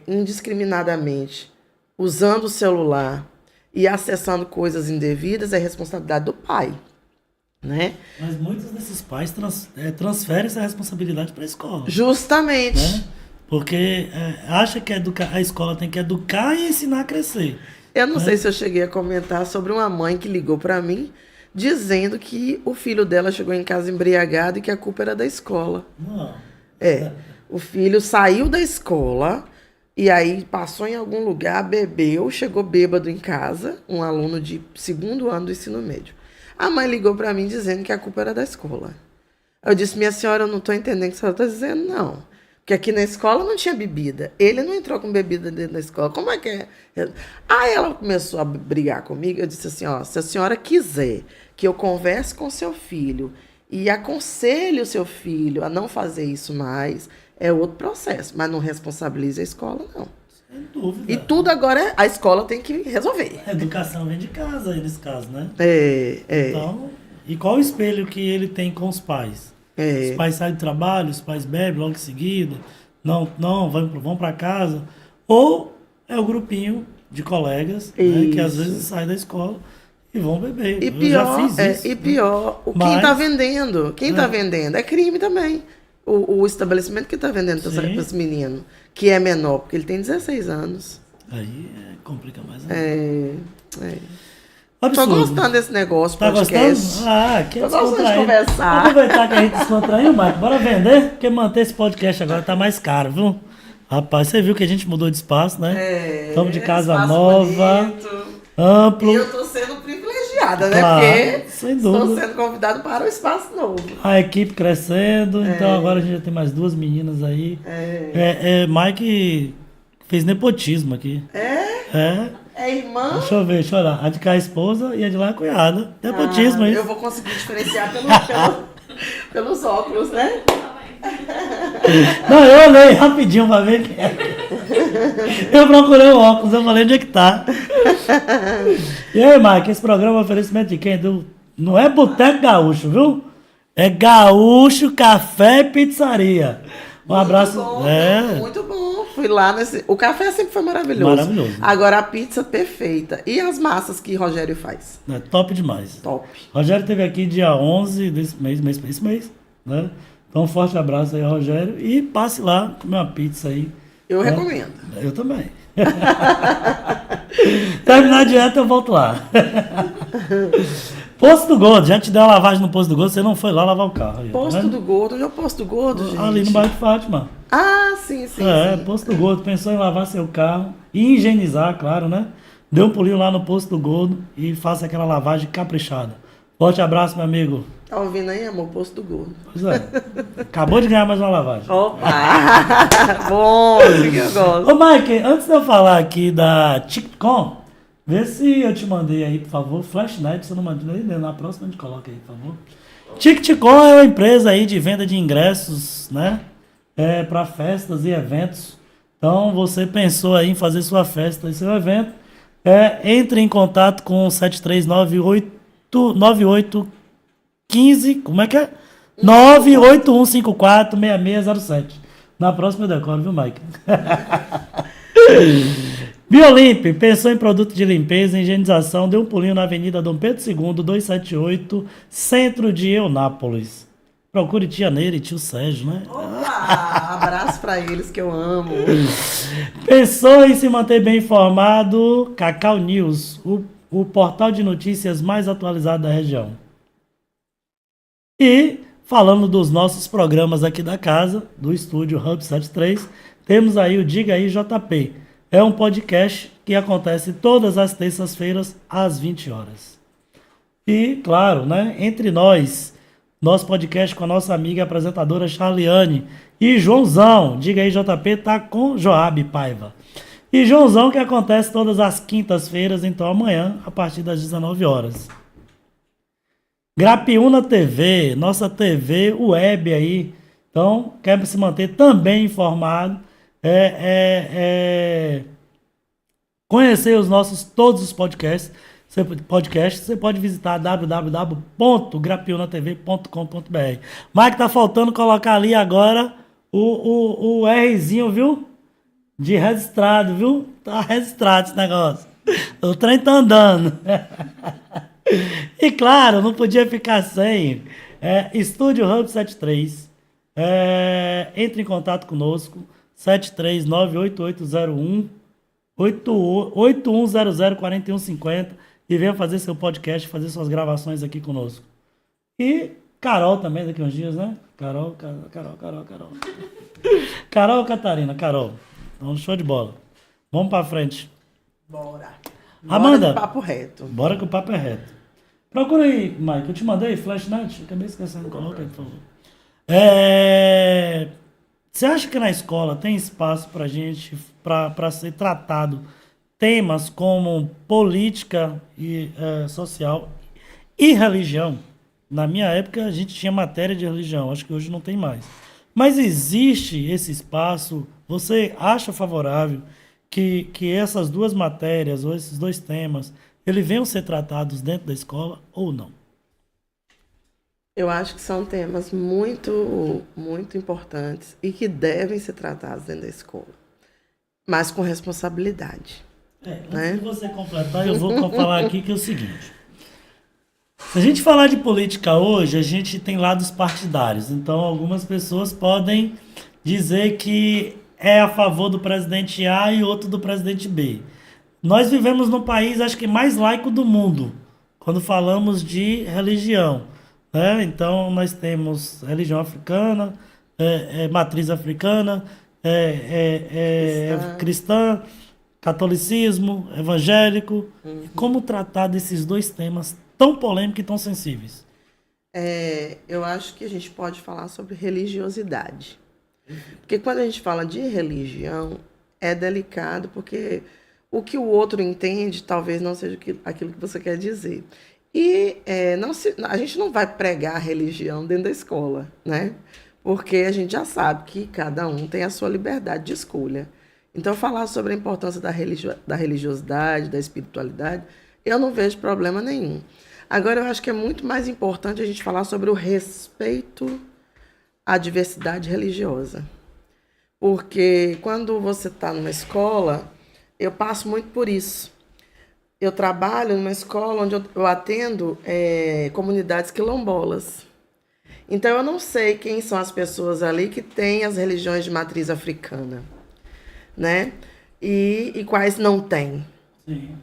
indiscriminadamente usando o celular e acessando coisas indevidas, é responsabilidade do pai, né? Mas muitos desses pais transferem essa responsabilidade para a escola. Justamente. Né? Porque acha que a escola tem que educar e ensinar a crescer. Eu não sei se eu cheguei a comentar sobre uma mãe que ligou para mim dizendo que o filho dela chegou em casa embriagado e que a culpa era da escola. Não. O filho saiu da escola e aí passou em algum lugar, bebeu, chegou bêbado em casa, um aluno de 2º ano do ensino médio. A mãe ligou para mim dizendo que a culpa era da escola. Eu disse, minha senhora, eu não estou entendendo o que a senhora está dizendo, não. Porque aqui na escola não tinha bebida. Ele não entrou com bebida dentro da escola. Como é que é? Aí ela começou a brigar comigo. Eu disse assim, se a senhora quiser que eu converse com seu filho e aconselhe o seu filho a não fazer isso mais, é outro processo. Mas não responsabilize a escola, não. Sem dúvida. E tudo agora a escola tem que resolver. A educação vem de casa aí nesse caso, né? Então, e qual o espelho que ele tem com os pais? Os pais saem do trabalho, os pais bebem logo em seguida, não vão para casa. Ou é o grupinho de colegas, né, que às vezes saem da escola e vão beber. E pior, já fiz isso, quem está vendendo? Quem está vendendo? É crime também. O estabelecimento que está vendendo para esse menino, que é menor, porque ele tem 16 anos. Aí complica mais. Tô gostando desse negócio, tá podcast. Gostando? Tô gostando de conversar. Vamos aproveitar que a gente descontraiu, Marco. Bora vender? Porque manter esse podcast agora tá mais caro, viu? Rapaz, você viu que a gente mudou de espaço, né? Estamos de casa nova, bonito, amplo. E eu tô sendo privilegiada, né? Porque sem dúvida, estou sendo convidado para o espaço novo. A equipe crescendo, então agora a gente já tem mais 2 meninas aí. Mike fez nepotismo aqui. É irmã? Deixa eu ver, deixa eu olhar. A de cá é a esposa e a de lá é a cunhada. Nepotismo, isso. Eu vou conseguir diferenciar pelos óculos, né? Não, eu olhei rapidinho pra ver quem é. Eu procurei o óculos, eu falei onde é que tá. E aí, Mike, esse programa é oferecimento de quem? Não é Boteco Gaúcho, viu? É Gaúcho Café e Pizzaria. Um abraço. Muito bom. Fui lá nesse. O café sempre foi maravilhoso. Maravilhoso. Agora a pizza perfeita. E as massas que Rogério faz? Top demais. Top. Rogério esteve aqui dia 11 desse mês, né? Então um forte abraço aí, Rogério. E passe lá comer uma pizza aí. Eu recomendo. Eu também. Terminar a dieta, eu volto lá. Posto do Gordo, já te deu uma lavagem no Posto do Gordo, você não foi lá lavar o carro. Aí, Posto do Gordo, onde é o Posto do Gordo, gente? Ali no bairro de Fátima. Sim. Posto do Gordo, pensou em lavar seu carro e higienizar, claro, né? Dê um pulinho lá no Posto do Gordo e faça aquela lavagem caprichada. Forte abraço, meu amigo. Tá ouvindo aí, amor? Posto do Gordo. Pois é. Acabou de ganhar mais uma lavagem. Opa! Bom, isso que eu gosto. Ô, Mike, antes de eu falar aqui da TicCom, vê se eu te mandei aí, por favor, Flashnet, se eu não mandei, na próxima a gente coloca aí, por favor. TicCom é uma empresa aí de venda de ingressos, né? Para festas e eventos. Então, você pensou aí em fazer sua festa e seu evento, entre em contato com o 7398-9815, como é que é? 981546607. Na próxima eu decoro, viu, Mike? Biolimp, pensou em produto de limpeza e higienização, deu um pulinho na Avenida Dom Pedro II, 278, centro de Eunápolis. Procure tia Neira e tio Sérgio, né? Opa! Abraço pra eles que eu amo. Pensou em se manter bem informado? Cacau News, o portal de notícias mais atualizado da região. E, falando dos nossos programas aqui da casa, do estúdio Hub 73, temos aí o Diga aí JP. É um podcast que acontece todas as terças-feiras, às 20 horas. E, claro, né, entre nós, nosso podcast com a nossa amiga apresentadora Charliane e Joãozão. Diga aí JP, tá com Joab Paiva. E Joãozão que acontece todas as quintas-feiras, então amanhã, a partir das 19 horas. Grapiúna TV, nossa TV web aí. Então, quer se manter também informado, conhecer todos os podcasts. Você pode visitar www.grapiunatv.com.br. Mas que tá faltando colocar ali agora o Rzinho, viu? De registrado, viu? Tá registrado esse negócio. O trem tá andando. E claro, não podia ficar sem. Estúdio Hub 73. Entre em contato conosco. 7398801 81004150 e venha fazer seu podcast, fazer suas gravações aqui conosco. E Carol também, daqui uns dias, né? Carol. Carol ou Catarina? Carol. Então, show de bola. Vamos pra frente. Bora. Amanda. Bora de papo reto. Bora que o papo é reto. Procura aí, Mike. Eu te mandei Flashnet. Acabei esquecendo. Coloca aí, por favor. Você acha que na escola tem espaço pra gente, para ser tratado temas como política e social e religião? Na minha época a gente tinha matéria de religião, acho que hoje não tem mais. Mas existe esse espaço? Você acha favorável que essas duas matérias ou esses dois temas eles venham ser tratados dentro da escola ou não? Eu acho que são temas muito, muito importantes e que devem ser tratados dentro da escola, mas com responsabilidade. Antes de você completar, eu vou falar aqui que é o seguinte. Se a gente falar de política hoje, a gente tem lados partidários. Então, algumas pessoas podem dizer que é a favor do presidente A e outro do presidente B. Nós vivemos no país, acho que mais laico do mundo, quando falamos de religião. Né? Então, nós temos religião africana, matriz africana, cristã, catolicismo, evangélico. Como tratar desses dois temas tão polêmicos e tão sensíveis? Eu acho que a gente pode falar sobre religiosidade. Porque quando a gente fala de religião, é delicado, porque o que o outro entende talvez não seja aquilo que você quer dizer. E a gente não vai pregar a religião dentro da escola, né? Porque a gente já sabe que cada um tem a sua liberdade de escolha. Então, falar sobre a importância da religiosidade, da espiritualidade, eu não vejo problema nenhum. Agora, eu acho que é muito mais importante a gente falar sobre o respeito à diversidade religiosa. Porque quando você está numa escola, eu passo muito por isso. Eu trabalho numa escola onde eu atendo comunidades quilombolas. Então, eu não sei quem são as pessoas ali que têm as religiões de matriz africana, né? E quais não têm. Sim.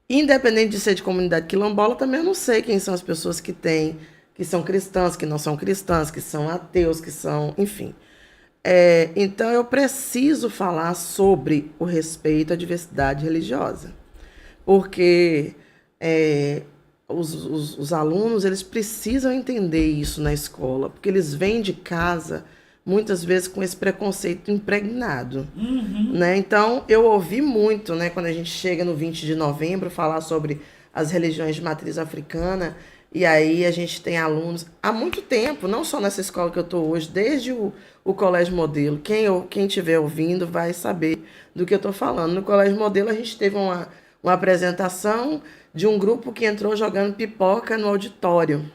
Independente de ser de comunidade quilombola, também eu não sei quem são as pessoas que têm, que são cristãs, que não são cristãs, que são ateus, que são... Enfim. Então, eu preciso falar sobre o respeito à diversidade religiosa. Porque os alunos eles precisam entender isso na escola, porque eles vêm de casa muitas vezes com esse preconceito impregnado. Né? Então, eu ouvi muito, né, quando a gente chega no 20 de novembro, falar sobre as religiões de matriz africana, e aí a gente tem alunos há muito tempo, não só nessa escola que eu estou hoje, desde o Colégio Modelo. Quem estiver ouvindo vai saber do que eu estou falando. No Colégio Modelo, a gente teve uma apresentação de um grupo que entrou jogando pipoca no auditório.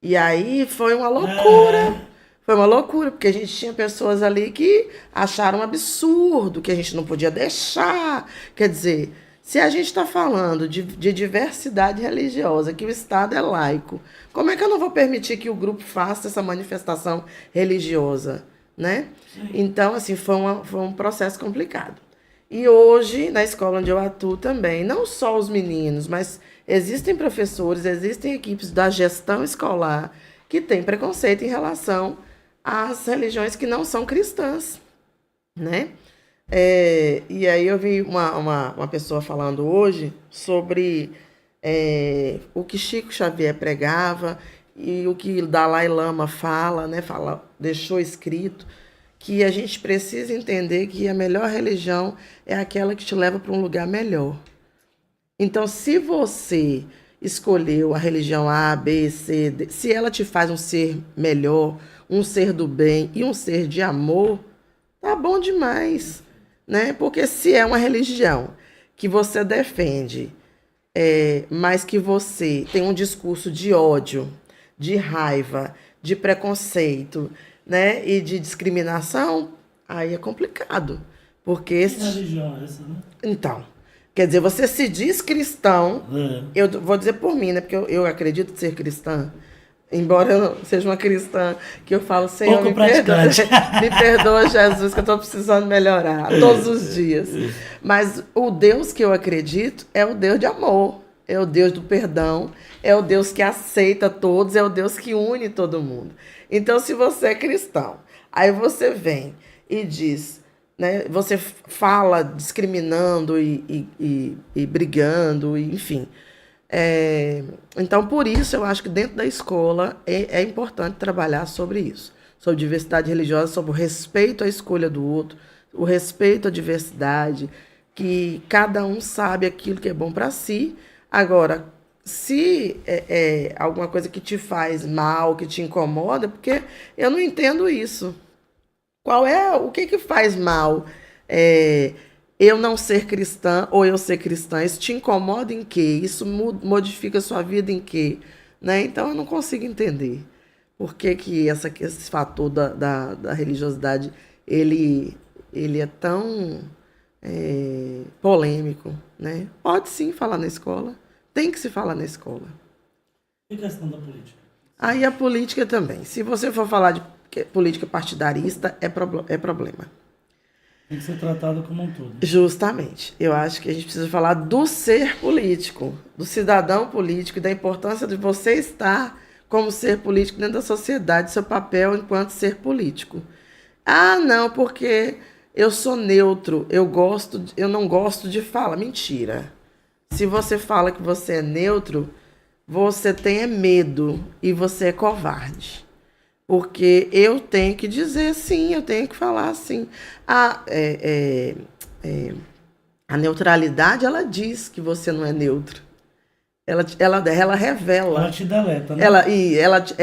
E aí foi uma loucura. Foi uma loucura, porque a gente tinha pessoas ali que acharam um absurdo, que a gente não podia deixar. Quer dizer, se a gente está falando de diversidade religiosa, que o Estado é laico, como é que eu não vou permitir que o grupo faça essa manifestação religiosa? Né? Então, assim, foi um processo complicado. E hoje, na escola onde eu atuo também, não só os meninos, mas existem professores, existem equipes da gestão escolar que têm preconceito em relação às religiões que não são cristãs, né? E aí eu vi uma pessoa falando hoje sobre o que Chico Xavier pregava e o que Dalai Lama fala, né? Deixou escrito, que a gente precisa entender que a melhor religião é aquela que te leva para um lugar melhor. Então, se você escolheu a religião A, B, C, D, se ela te faz um ser melhor, um ser do bem e um ser de amor, tá bom demais, né? Porque se é uma religião que você defende, mas que você tem um discurso de ódio, de raiva, de preconceito, né? E de discriminação, aí é complicado. Porque Que religião é essa, né? então, quer dizer, você se diz cristão, É. eu vou dizer por mim, né? Porque eu acredito ser cristã, embora eu não seja uma cristã, que eu falo, Senhor, Pouco me perdoa, praticante. me perdoa, Jesus, que eu estou precisando melhorar todos os dias. Mas o Deus que eu acredito é o Deus de amor, é o Deus do perdão, é o Deus que aceita todos, é o Deus que une todo mundo. Então, se você é cristão, aí você vem e diz, né, você fala discriminando e brigando, enfim. Então, por isso, eu acho que dentro da escola é importante trabalhar sobre isso, sobre diversidade religiosa, sobre o respeito à escolha do outro, o respeito à diversidade, que cada um sabe aquilo que é bom para si. Agora, se é alguma coisa que te faz mal, que te incomoda, porque eu não entendo isso. O que faz mal eu não ser cristã ou eu ser cristã? Isso te incomoda em quê? Isso modifica a sua vida em quê? Né? Então eu não consigo entender por que esse fator da religiosidade ele é tão polêmico. Né? Pode sim falar na escola, tem que se falar na escola. E questão da política? Aí a política também. Se você for falar de política partidarista, é problema. Tem que ser tratado como um todo. Justamente. Eu acho que a gente precisa falar do ser político, do cidadão político e da importância de você estar como ser político dentro da sociedade, seu papel enquanto ser político. Ah, não, porque eu sou neutro, eu não gosto de falar. Mentira. Se você fala que você é neutro, você tem medo e você é covarde. Porque eu tenho que dizer sim, eu tenho que falar sim. A neutralidade, ela diz que você não é neutro. Ela revela. Ela te deleta, né? Ela te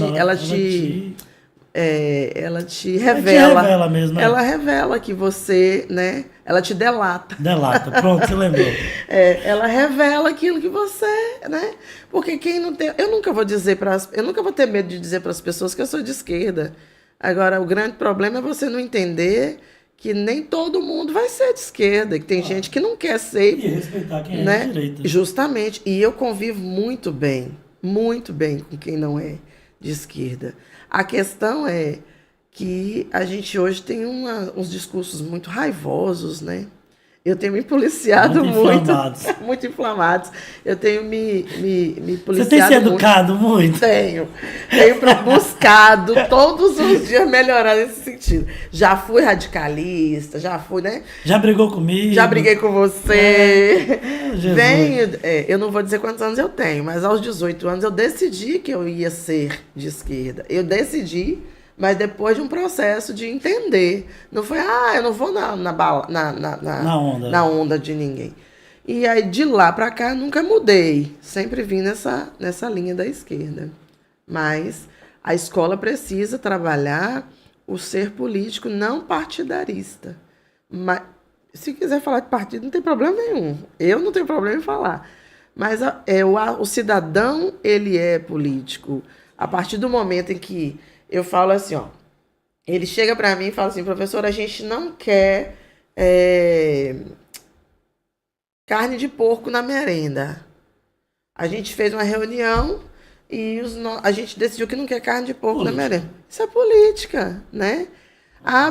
revela. Ela te revela mesmo, né? Ela revela que você, né? Ela te delata. Delata, pronto, você lembrou. Ela revela aquilo que você, né? Porque quem não tem, eu nunca vou ter medo de dizer para as pessoas que eu sou de esquerda. Agora, o grande problema é você não entender que nem todo mundo vai ser de esquerda, que tem gente que não quer ser, E respeitar quem é né? de direita. Justamente. E eu convivo muito bem com quem não é de esquerda. A questão é que a gente hoje tem uns discursos muito raivosos, né? Eu tenho me policiado Muito inflamados. muito inflamados. Eu tenho me policiado. Você tem se educado muito? Tenho buscado todos os dias melhorar nesse sentido. Já fui radicalista, já fui, né? Já brigou comigo? Já briguei com você. Jesus. Eu não vou dizer quantos anos eu tenho, mas aos 18 anos eu decidi que eu ia ser de esquerda. Eu decidi, mas depois de um processo de entender. Não foi, eu não vou na onda de ninguém. E aí, de lá para cá, eu nunca mudei. Sempre vim nessa linha da esquerda. Mas a escola precisa trabalhar o ser político não partidarista. Mas, se quiser falar de partido, não tem problema nenhum. Eu não tenho problema em falar. Mas o cidadão, ele é político. A partir do momento em que eu falo assim, ele chega para mim e fala assim, professor, a gente não quer carne de porco na merenda. A gente fez uma reunião e a gente decidiu que não quer carne de porco na merenda. Isso é política, né?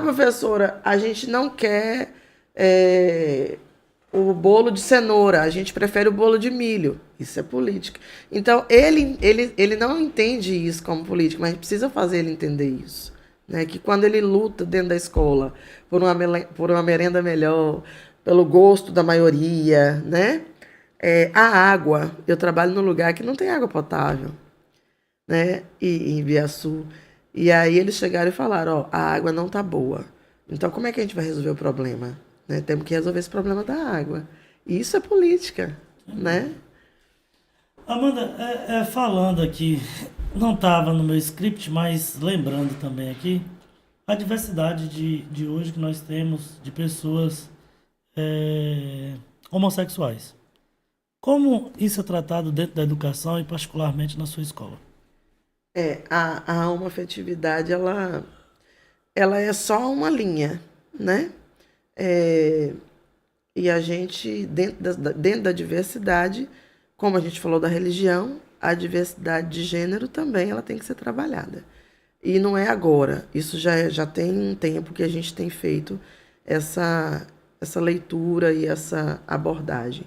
Professora, a gente não quer o bolo de cenoura, a gente prefere o bolo de milho. Isso é política. Então, ele não entende isso como política, mas a gente precisa fazer ele entender isso. Né? Que quando ele luta dentro da escola por uma merenda melhor, pelo gosto da maioria, né? A água, eu trabalho num lugar que não tem água potável, né? Em Ibiaçu. E aí eles chegaram e falaram, a água não tá boa. Então, como é que a gente vai resolver o problema? Né? Temos que resolver esse problema da água. E isso é política, né? Amanda, falando aqui, não estava no meu script, mas lembrando também aqui, a diversidade de hoje que nós temos de pessoas é, homossexuais. Como isso é tratado dentro da educação e particularmente na sua escola? A homoafetividade, ela é só uma linha, né? É, e a gente, dentro da diversidade, como a gente falou da religião, a diversidade de gênero também ela tem que ser trabalhada. E não é agora, isso já tem um tempo que a gente tem feito essa, essa leitura e essa abordagem.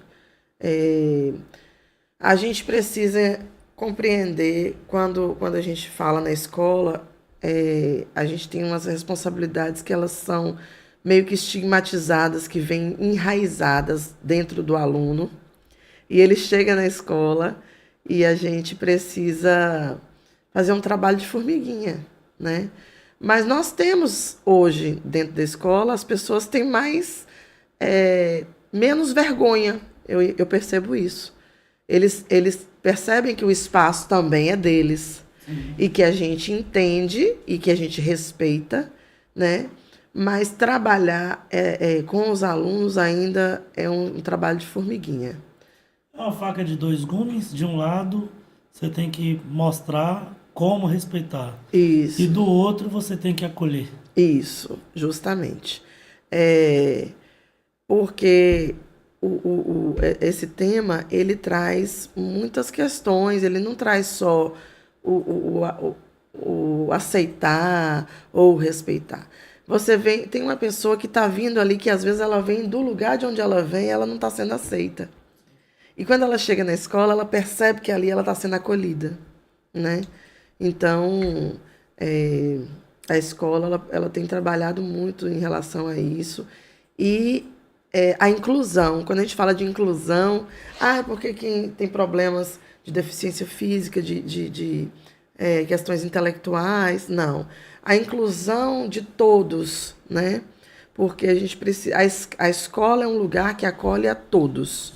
É, a gente precisa compreender quando a gente fala na escola, a gente tem umas responsabilidades que elas são meio que estigmatizadas, que vêm enraizadas dentro do aluno, e ele chega na escola e a gente precisa fazer um trabalho de formiguinha, né? Mas nós temos hoje, dentro da escola, as pessoas têm menos vergonha, eu percebo isso. Eles percebem que o espaço também é deles e que a gente entende e que a gente respeita, né? Mas trabalhar com os alunos ainda é um trabalho de formiguinha. É uma faca de dois gumes. De um lado, você tem que mostrar como respeitar. E Isso, do outro, você tem que acolher. isso, justamente. É, porque esse tema ele traz muitas questões, ele não traz só o, o, o aceitar ou o respeitar. Você vem, tem uma pessoa que está vindo ali que às vezes ela vem do lugar de onde ela vem, ela não está sendo aceita. E quando ela chega na escola, ela percebe que ali ela está sendo acolhida, né? Então, é, a escola ela tem trabalhado muito em relação a isso. E a inclusão, quando a gente fala de inclusão, porque quem tem problemas de deficiência física, de questões intelectuais, não. A inclusão de todos, né? Porque a gente precisa. A escola é um lugar que acolhe a todos.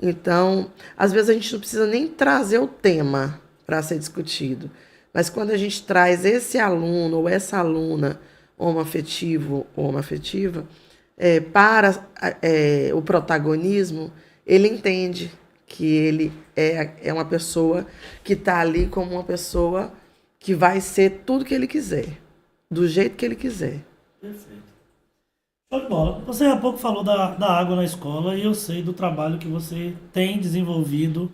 Então, às vezes a gente não precisa nem trazer o tema para ser discutido. Mas quando a gente traz esse aluno ou essa aluna homoafetivo ou homoafetiva para o protagonismo, ele entende que ele é uma pessoa que está ali como uma pessoa que vai ser tudo que ele quiser, do jeito que ele quiser. Perfeito. Show de bola. Você há pouco falou da água na escola e eu sei do trabalho que você tem desenvolvido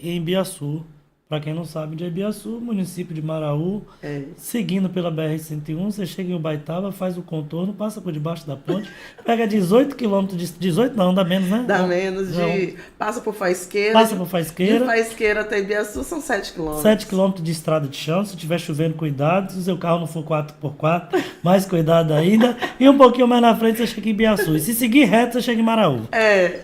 em Biaçu. Para quem não sabe, de Ibiaçu, município de Maraú, É. seguindo pela BR-101, você chega em Ubaitaba, faz o contorno, passa por debaixo da ponte, pega 18 quilômetros de... 18 não, dá menos, né? Dá menos Não, de. Passa por Faisqueira. passa por De Faisqueira, Faisqueira até Ibiaçu são 7 7 quilômetros. quilômetros de estrada de chão, se tiver chovendo, cuidado, se o seu carro não for 4x4, mais cuidado ainda, e um pouquinho mais na frente você chega em Ibiaçu, e se seguir reto você chega em Maraú. É.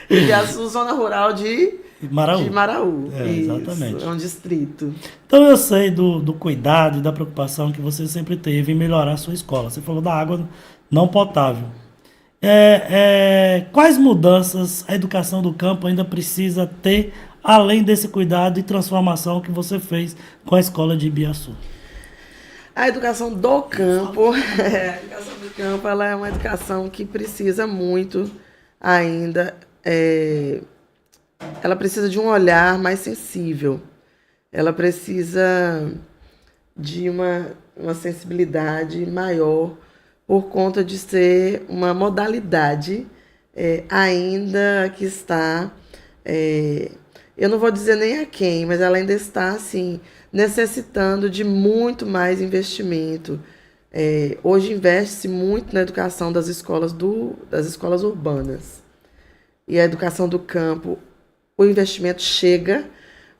Ibiaçu, zona rural de Maraú. Maraú. Isso, Exatamente. é um distrito. Então eu sei do cuidado e da preocupação que você sempre teve em melhorar a sua escola. Você falou da água não potável. Quais mudanças a educação do campo ainda precisa ter, além desse cuidado e transformação que você fez com a escola de Ibiaçu? A educação do campo, a educação do campo, ela é uma educação que precisa muito ainda. Ela precisa de um olhar mais sensível. Ela precisa de uma sensibilidade maior por conta de ser uma modalidade ainda que está, eu não vou dizer nem a quem, mas ela ainda está assim necessitando de muito mais investimento. Hoje investe-se muito na educação das escolas urbanas e a educação do campo. O investimento chega,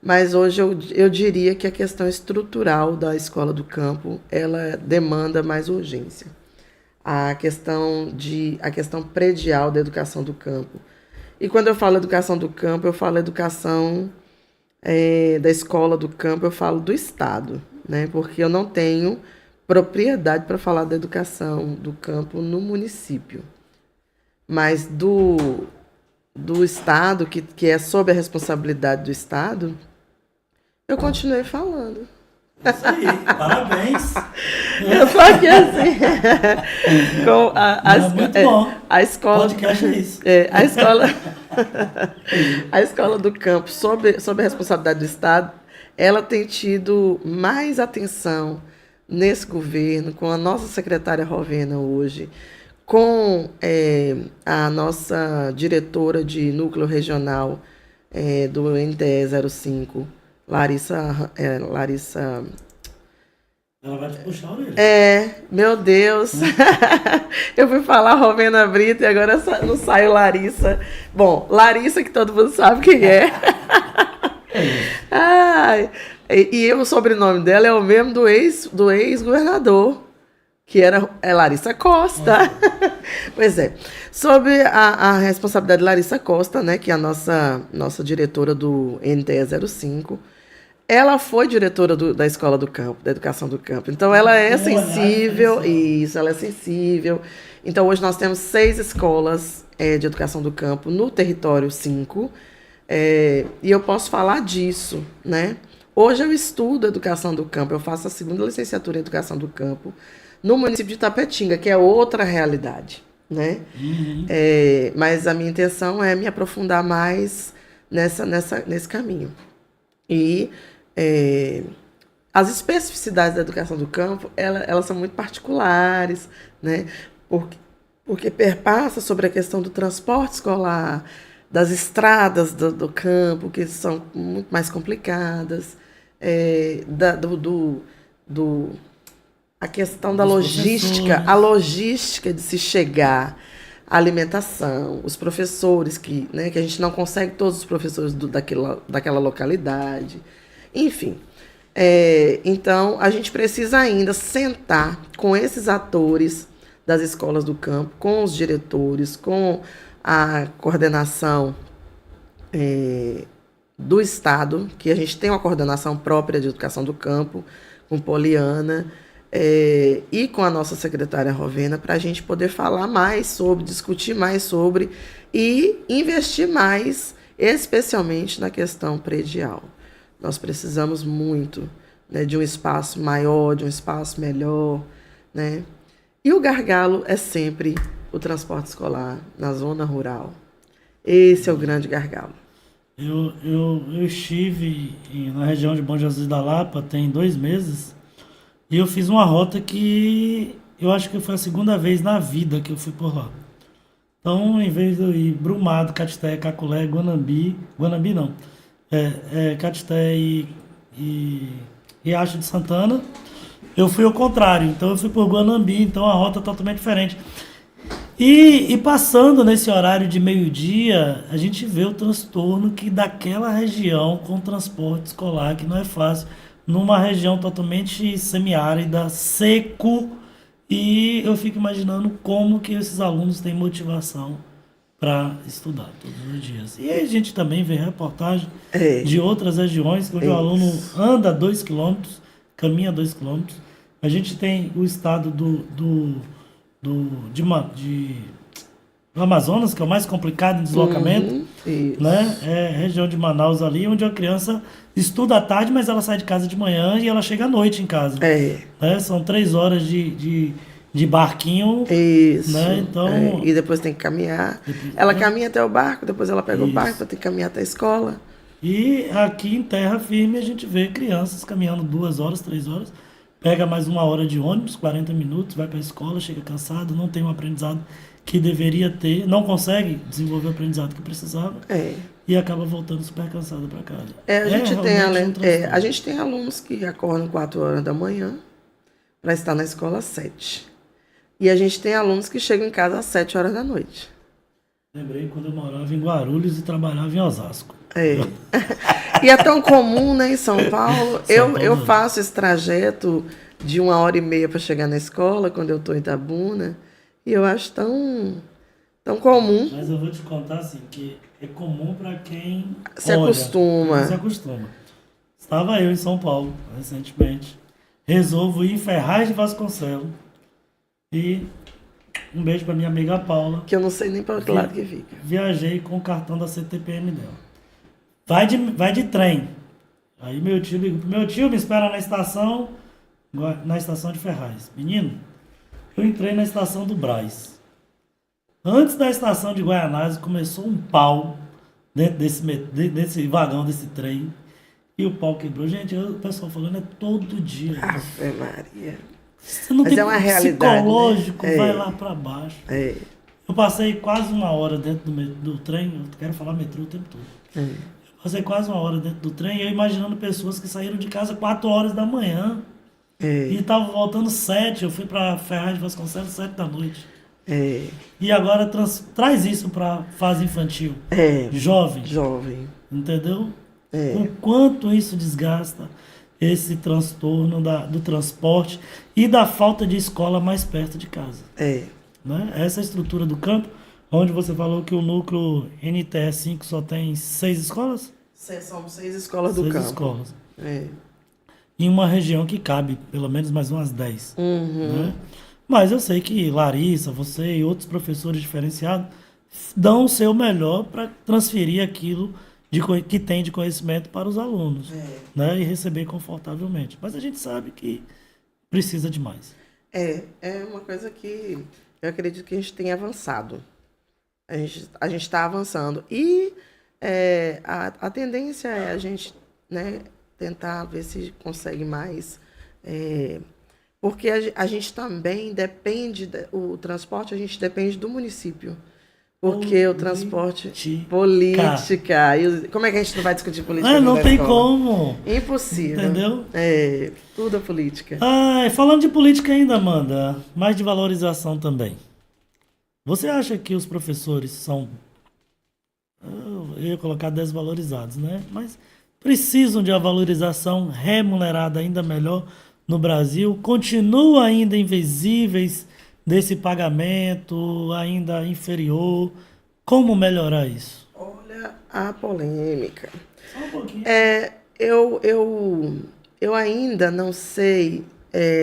mas hoje eu diria que a questão estrutural da escola do campo ela demanda mais urgência. A questão predial da educação do campo. E quando eu falo educação do campo, eu falo educação da escola do campo, eu falo do Estado, né? Porque eu não tenho propriedade para falar da educação do campo no município. Mas do Estado, que é sob a responsabilidade do Estado, eu continuei falando. Isso aí, parabéns. Eu só que assim, com Muito bom. a escola, Podcast é isso. a escola do campo, sob a responsabilidade do Estado, ela tem tido mais atenção nesse governo, com a nossa secretária Rovena hoje, com a nossa diretora de núcleo regional do NTE 05, Larissa. Ela vai te puxar a orelha. Meu Deus. Eu fui falar Rovena Brito e agora não saiu Larissa. Bom, Larissa, que todo mundo sabe quem é. Ai, e o sobrenome dela é o mesmo do ex-governador, que é Larissa Costa. Pois é. Sob a responsabilidade de Larissa Costa, né, que é a nossa diretora do NTE 05, ela foi diretora da Escola do Campo, da Educação do Campo. Então, ela é sensível. Isso, ela é sensível. Então, hoje nós temos 6 escolas de Educação do Campo no território 5. E eu posso falar disso, né? Hoje eu estudo Educação do Campo, eu faço a 2ª licenciatura em Educação do Campo no município de Itapetinga, que é outra realidade, né? Uhum. Mas a minha intenção é me aprofundar mais nesse caminho. E as especificidades da Educação do Campo, elas são muito particulares, né? Porque perpassa sobre a questão do transporte escolar, das estradas do campo, que são muito mais complicadas, a questão da logística, a logística de se chegar, a alimentação, os professores, né, que a gente não consegue todos os professores daquela localidade, enfim. Então, a gente precisa ainda sentar com esses atores das escolas do campo, com os diretores, com a coordenação do Estado, que a gente tem uma coordenação própria de educação do campo, com Poliana, e com a nossa secretária Rovena, para a gente poder falar mais sobre, discutir mais sobre e investir mais, especialmente na questão predial. Nós precisamos muito, né, de um espaço maior, de um espaço melhor, né? E o gargalo é sempre o transporte escolar na zona rural. Esse é o grande gargalo. Eu estive na região de Bom Jesus da Lapa tem 2 meses e eu fiz uma rota que eu acho que foi a 2ª vez na vida que eu fui por lá. Então, em vez de eu ir Brumado, Catisté, Caculé, Guanambi não, Catisté e Riacho de Santana, eu fui ao contrário. Então, eu fui por Guanambi, então a rota é totalmente diferente. E passando nesse horário de meio-dia, a gente vê o transtorno que daquela região com transporte escolar, que não é fácil, numa região totalmente semiárida, seco, e eu fico imaginando como que esses alunos têm motivação para estudar todos os dias. E aí a gente também vê reportagem de outras regiões, onde o aluno anda 2 quilômetros, caminha 2 quilômetros. A gente tem o estado do Amazonas, que é o mais complicado em deslocamento, né? É a região de Manaus ali, onde a criança estuda à tarde, mas ela sai de casa de manhã e ela chega à noite em casa. Né? São 3 horas de barquinho. Isso. Né? Então, e depois tem que caminhar. Ela caminha até o barco, depois ela pega o barco para ter que caminhar até a escola. E aqui em terra firme a gente vê crianças caminhando 2 horas, 3 horas, pega mais 1 hora de ônibus, 40 minutos, vai para a escola, chega cansado, não tem um aprendizado que deveria ter, não consegue desenvolver o aprendizado que precisava e acaba voltando super cansado para casa. A gente tem alunos que acordam 4 horas da manhã para estar na escola às 7. E a gente tem alunos que chegam em casa às 7 horas da noite. Lembrei quando eu morava em Guarulhos e trabalhava em Osasco. E é tão comum, né, em São Paulo. Eu faço esse trajeto de 1h30 para chegar na escola, quando eu estou em Itabuna, e eu acho tão comum. Mas eu vou te contar assim, que é comum para quem se acostuma. Estava eu em São Paulo, recentemente. Resolvo ir em Ferraz de Vasconcelos. E Um beijo para minha amiga Paula. Que eu não sei nem para outro lado que fica. Viajei com o cartão da CTPM dela. Vai de trem. Aí meu tio me espera na estação de Ferraz. Menino, eu entrei na estação do Brás. Antes da estação de Guaianazes começou um pau dentro desse vagão, desse trem. E o pau quebrou. Gente, o pessoal falando é todo dia. Ave Maria. Você não Mas tem é uma realidade, psicológico, né? vai lá pra baixo. É. Eu passei quase uma hora dentro do trem, eu quero falar metrô o tempo todo. Eu passei quase uma hora dentro do trem, eu imaginando pessoas que saíram de casa 4 horas da manhã. E estavam voltando 7, eu fui pra Ferraz de Vasconcelos 7 da noite. E agora traz isso pra fase infantil. Jovem. Entendeu? O quanto isso desgasta esse transtorno do transporte e da falta de escola mais perto de casa. Né? Essa estrutura do campo, onde você falou que o núcleo NTE 5 só tem 6 escolas? São 6 escolas do campo. 6 escolas. Em uma região que cabe pelo menos mais umas 10. Né? Mas eu sei que Larissa, você e outros professores diferenciados dão o seu melhor para transferir aquilo que tem de conhecimento para os alunos, né? E receber confortavelmente. Mas a gente sabe que precisa de mais. É uma coisa que eu acredito que a gente tem avançado. A gente está avançando. E a tendência é a gente, né, tentar ver se consegue mais. Porque a gente também depende, o transporte, a gente depende do município. Porque o transporte... Política. Como é que a gente não vai discutir política? Não tem como. Impossível. Entendeu? Tudo é política. Falando de política ainda, Amanda, mais de valorização também. Você acha que os professores são... Eu ia colocar desvalorizados, né? Mas precisam de uma valorização remunerada ainda melhor no Brasil? Continuam ainda invisíveis desse pagamento, ainda inferior? Como melhorar isso? Olha a polêmica. Só um pouquinho. Eu ainda não sei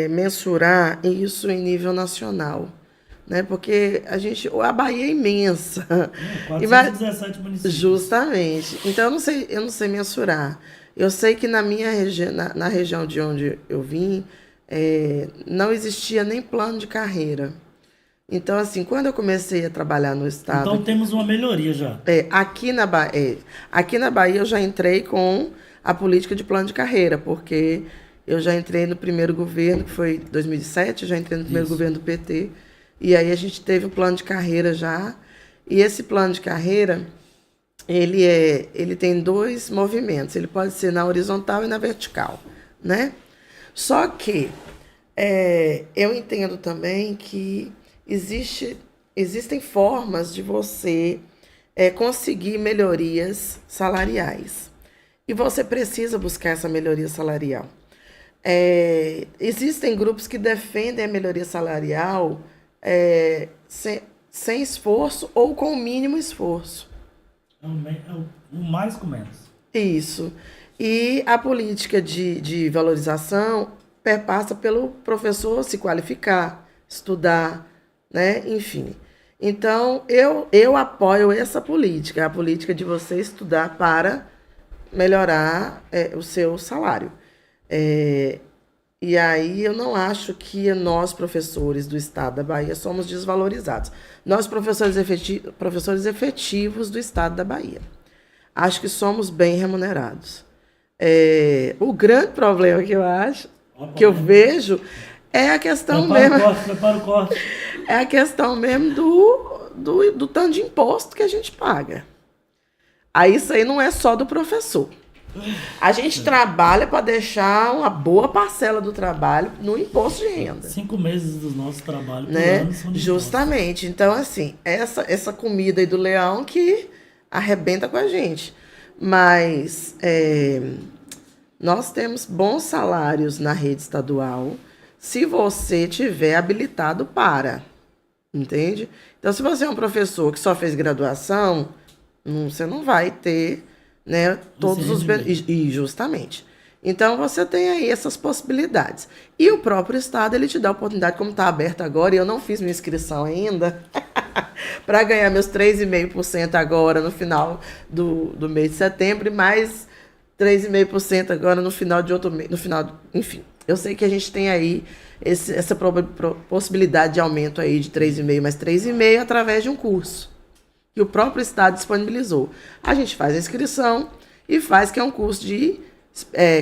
mensurar isso em nível nacional, né? Porque a Bahia é imensa. 417 municípios. Justamente. Então eu não sei mensurar. Eu sei que na minha região, na região de onde eu vim, não existia nem plano de carreira. Então, assim, quando eu comecei a trabalhar no estado... Então temos uma melhoria já. Aqui na Bahia eu já entrei com a política de plano de carreira, porque eu já entrei no primeiro governo, que foi 2007, eu já entrei no primeiro governo do PT, e aí a gente teve um plano de carreira já, e esse plano de carreira, ele tem 2 movimentos, ele pode ser na horizontal e na vertical, né? Só que eu entendo também que existem formas de você conseguir melhorias salariais. E você precisa buscar essa melhoria salarial. Existem grupos que defendem a melhoria salarial sem esforço ou com o mínimo esforço. O mais com menos. Isso. E a política de valorização perpassa pelo professor se qualificar, estudar, né? Enfim. Então, eu apoio essa política, a política de você estudar para melhorar o seu salário. E aí eu não acho que nós, professores do estado da Bahia, somos desvalorizados. Nós, professores efetivos do estado da Bahia, acho que somos bem remunerados. O grande problema que eu acho, que eu vejo, é a questão mesmo... Prepara o corte. É a questão mesmo do tanto de imposto que a gente paga. Aí isso aí não é só do professor. A gente trabalha para deixar uma boa parcela do trabalho no imposto de renda. 5 meses do nosso trabalho por né? ano são de Justamente. Então, assim, essa comida aí do leão que arrebenta com a gente. Mas nós temos bons salários na rede estadual se você tiver habilitado para. Entende? Então, se você é um professor que só fez graduação, você não vai ter, né, todos os benefícios. Justamente. Então, você tem aí essas possibilidades. E o próprio Estado, ele te dá a oportunidade, como está aberto agora, e eu não fiz minha inscrição ainda, para ganhar meus 3,5% agora no final do mês de setembro, e mais 3,5% agora no final de outro mês, no final, enfim. Eu sei que a gente tem aí essa possibilidade de aumento aí de 3,5 mais 3,5 através de um curso que o próprio Estado disponibilizou. A gente faz a inscrição e faz, que é um curso de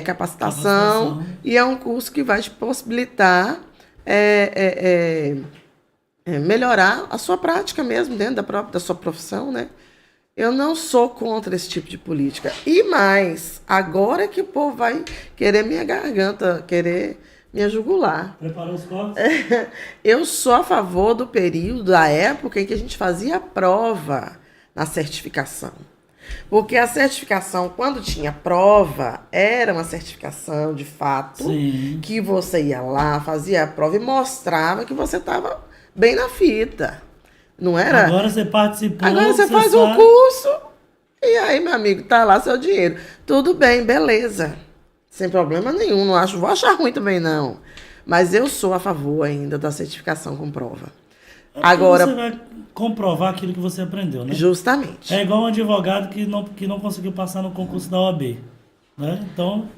capacitação, e é um curso que vai te possibilitar melhorar a sua prática mesmo, dentro da sua profissão, né? Eu não sou contra esse tipo de política. E mais, agora que o povo vai querer minha garganta, querer minha jugular. Preparou os cortes? Eu sou a favor do período, da época em que a gente fazia a prova na certificação. Porque a certificação, quando tinha prova, era uma certificação de fato, Sim. que você ia lá, fazia a prova e mostrava que você estava bem na fita. Não era? Agora você participou. Agora você faz um curso e aí, meu amigo, tá lá seu dinheiro. Tudo bem, beleza. Sem problema nenhum, não vou achar ruim também não. Mas eu sou a favor ainda da certificação com prova. Agora, você vai comprovar aquilo que você aprendeu, né? Justamente. É igual um advogado que não conseguiu passar no concurso da OAB, né? Então,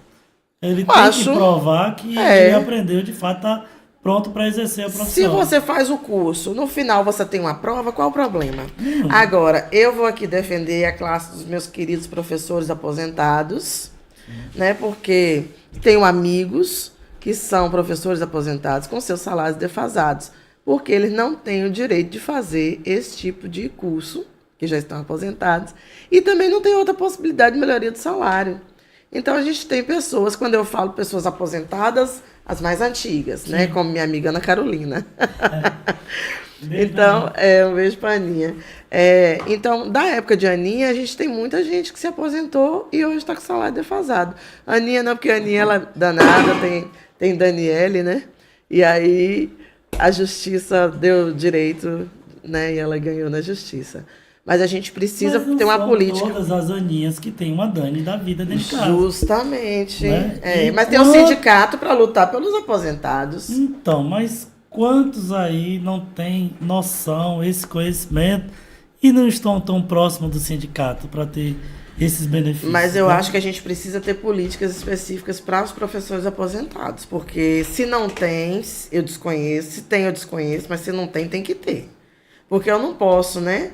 ele tem que provar que ele aprendeu, de fato, tá pronto para exercer a profissão. Se você faz o curso, no final você tem uma prova, qual o problema? Agora, eu vou aqui defender a classe dos meus queridos professores aposentados, né? Porque tenho amigos que são professores aposentados com seus salários defasados, porque eles não têm o direito de fazer esse tipo de curso, que já estão aposentados, e também não tem outra possibilidade de melhoria do salário. Então, a gente tem pessoas, quando eu falo pessoas aposentadas, as mais antigas, né? Como minha amiga Ana Carolina. Então, um beijo para a Aninha. Então, da época de Aninha, a gente tem muita gente que se aposentou e hoje está com salário defasado. Aninha não, porque a Aninha, ela é danada, tem Daniele, né? E aí a justiça deu direito, né? E ela ganhou na justiça. Mas a gente precisa ter uma política. Todas as Aninhas que tem uma Dani da vida dentro de casa. Justamente. Né? Mas tem um sindicato para lutar pelos aposentados. Então, mas quantos aí não têm noção, esse conhecimento e não estão tão próximos do sindicato para ter esses benefícios? Mas eu acho que a gente precisa ter políticas específicas para os professores aposentados, porque se não tem, eu desconheço, se tem, eu desconheço, mas se não tem, tem que ter. Porque eu não posso, né?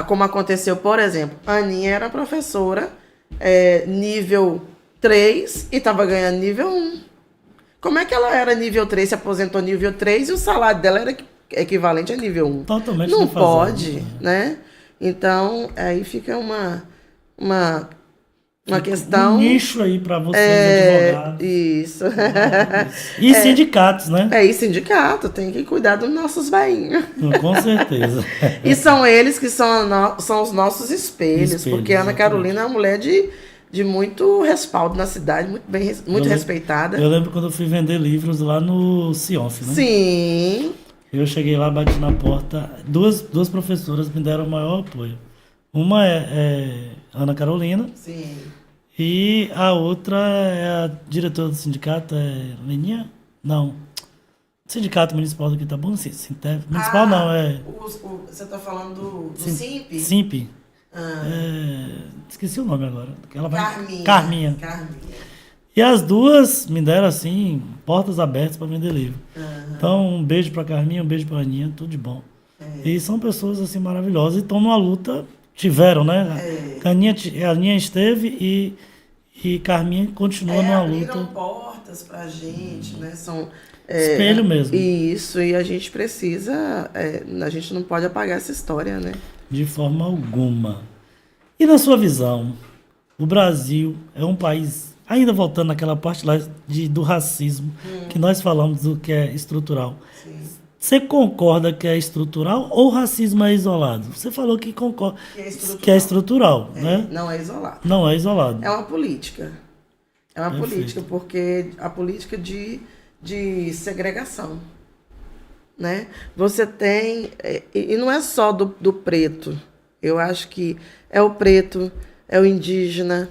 Como aconteceu, por exemplo, a Aninha era professora nível 3 e estava ganhando nível 1. Como é que ela era nível 3, se aposentou nível 3 e o salário dela era equivalente a nível 1? Totalmente não defasado, pode, né? Então, aí fica uma questão... Um nicho aí para vocês, advogados. Isso. E sindicatos, né? E sindicato, tem que cuidar dos nossos velhinhos. Com certeza. E são eles que são os nossos espelhos, porque a Ana Carolina é uma mulher de muito respaldo na cidade, muito respeitada. Eu lembro quando eu fui vender livros lá no Cionf, né? Sim. Eu cheguei lá, bati na porta, duas professoras me deram o maior apoio. Uma é Ana Carolina. Sim. E a outra é a diretora do sindicato, Leninha? Não. Sindicato Municipal do Itabuna, municipal não, você está falando do SIMP? SIMP. Esqueci o nome agora. Carminha. E as duas me deram, assim, portas abertas para vender livro. Então, um beijo para Carminha, um beijo para Aninha, tudo de bom. E são pessoas, assim, maravilhosas e estão numa luta, tiveram, né? A Aninha esteve e Carminha continua numa luta. Abriram portas pra gente, né? São... espelho mesmo. Isso, e a gente precisa... a gente não pode apagar essa história, né? De forma alguma. E na sua visão, o Brasil é um país, ainda voltando naquela parte lá do racismo, que nós falamos do que é estrutural. Sim. Você concorda que é estrutural ou o racismo é isolado? Você falou que concorda que é estrutural, né? Não é isolado. Não é isolado. É uma política. É uma política, porque a política de segregação, né? Você tem... E não é só do preto. Eu acho que é o preto, é o indígena,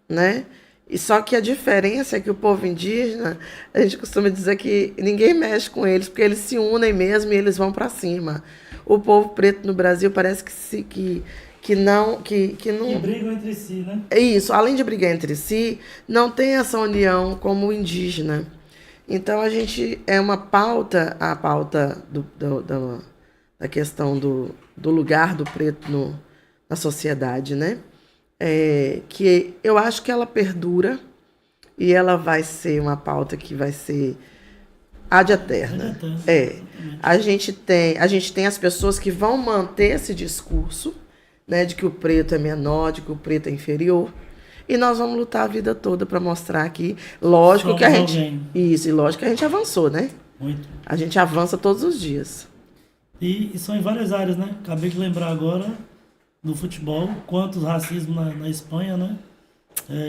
né? E só que a diferença é que o povo indígena, a gente costuma dizer que ninguém mexe com eles, porque eles se unem mesmo e eles vão para cima. O povo preto no Brasil parece que não. Que Que não brigam entre si, né? é isso, além de brigar entre si, não tem essa união como o indígena. Então a gente é uma pauta, a pauta da questão do lugar do preto na sociedade, né? Que eu acho que ela perdura e ela vai ser uma pauta que vai ser ad eterna. A gente tem as pessoas que vão manter esse discurso, né, de que o preto é menor, de que o preto é inferior. E nós vamos lutar a vida toda para mostrar que, lógico que a Somos gente. alguém. Isso, e lógico que a gente avançou, né? Muito. A gente avança todos os dias. E são em várias áreas, né? Acabei de lembrar agora no futebol, quantos racismos na Espanha, né?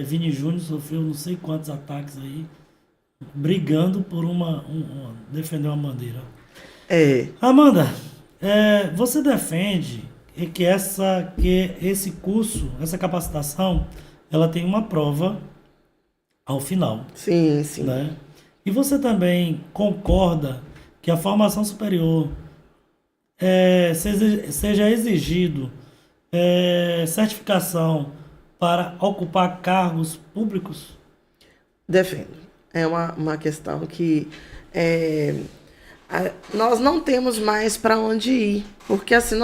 Vini Júnior sofreu não sei quantos ataques aí, brigando por defender uma bandeira. É, Amanda, você defende que esse curso, essa capacitação, ela tem uma prova ao final, sim, sim. né? E você também concorda que a formação superior seja exigido certificação para ocupar cargos públicos? Defendo. É uma questão que nós não temos mais para onde ir. Porque assim,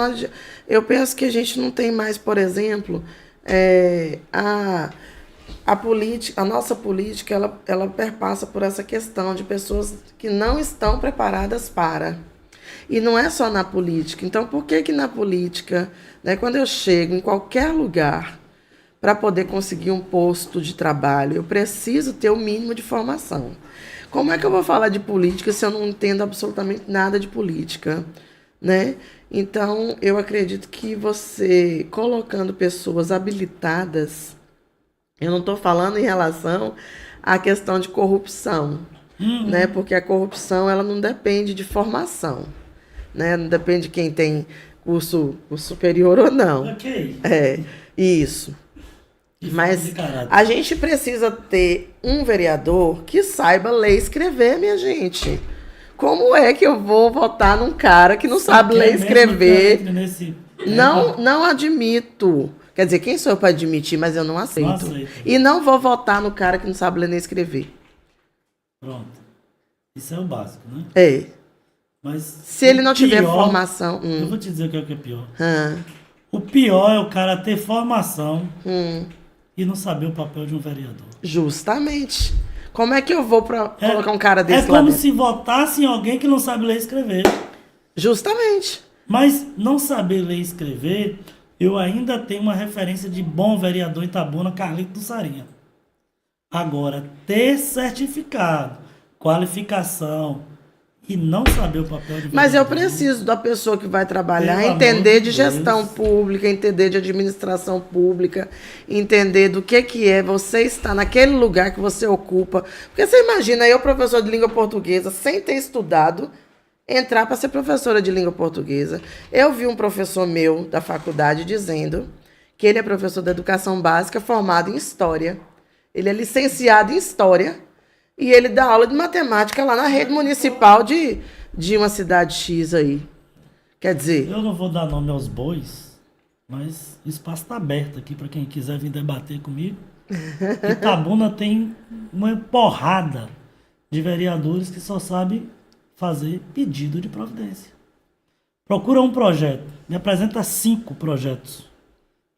eu penso que a gente não tem mais, por exemplo, a política, a nossa política, ela perpassa por essa questão de pessoas que não estão preparadas para. E não é só na política. Então, por que na política, né, quando eu chego em qualquer lugar para poder conseguir um posto de trabalho, eu preciso ter o mínimo de formação? Como é que eu vou falar de política se eu não entendo absolutamente nada de política, né? Então, eu acredito que você colocando pessoas habilitadas, eu não estou falando em relação à questão de corrupção, né? Porque a corrupção ela não depende de formação, né? Não depende de quem tem curso superior ou não. Ok. Isso. E Mas falta de caráter. a gente precisa ter um vereador que saiba ler e escrever, minha gente. Como é que eu vou votar num cara que não sabe ler e Quer mesmo que eu escrever? entre nesse... Não admito. Quer dizer, quem sou eu para admitir, mas eu não aceito. Não aceito. E não vou votar no cara que não sabe ler nem escrever. Pronto. Isso é o básico, né? Mas Se ele não tiver pior- formação. Eu vou te dizer o que é pior. Ah, O pior é o cara ter formação e não saber o papel de um vereador. justamente. Como é que eu vou colocar um cara desse É lá como dentro? se votasse em alguém que não sabe ler e escrever. Justamente. Mas não saber ler e escrever, eu ainda tenho uma referência de bom vereador em Itabuna, Carlito do Sarinha. Agora, ter certificado, qualificação e não saber o papel de Mas eu vereador, preciso da pessoa que vai trabalhar, Pelo entender amor de de gestão Deus. pública, entender de administração pública, entender do que é você estar naquele lugar que você ocupa. Porque você imagina, eu, professor de língua portuguesa, sem ter estudado, entrar para ser professora de língua portuguesa. Eu vi um professor meu da faculdade dizendo que ele é professor de educação básica formado em História. Ele é licenciado em História e ele dá aula de matemática lá na rede municipal de uma cidade X aí. Quer dizer, Eu não vou dar nome aos bois, mas o espaço está aberto aqui para quem quiser vir debater comigo. Itabuna tem uma porrada de vereadores que só sabem fazer pedido de providência. Procura um projeto, me apresenta 5 projetos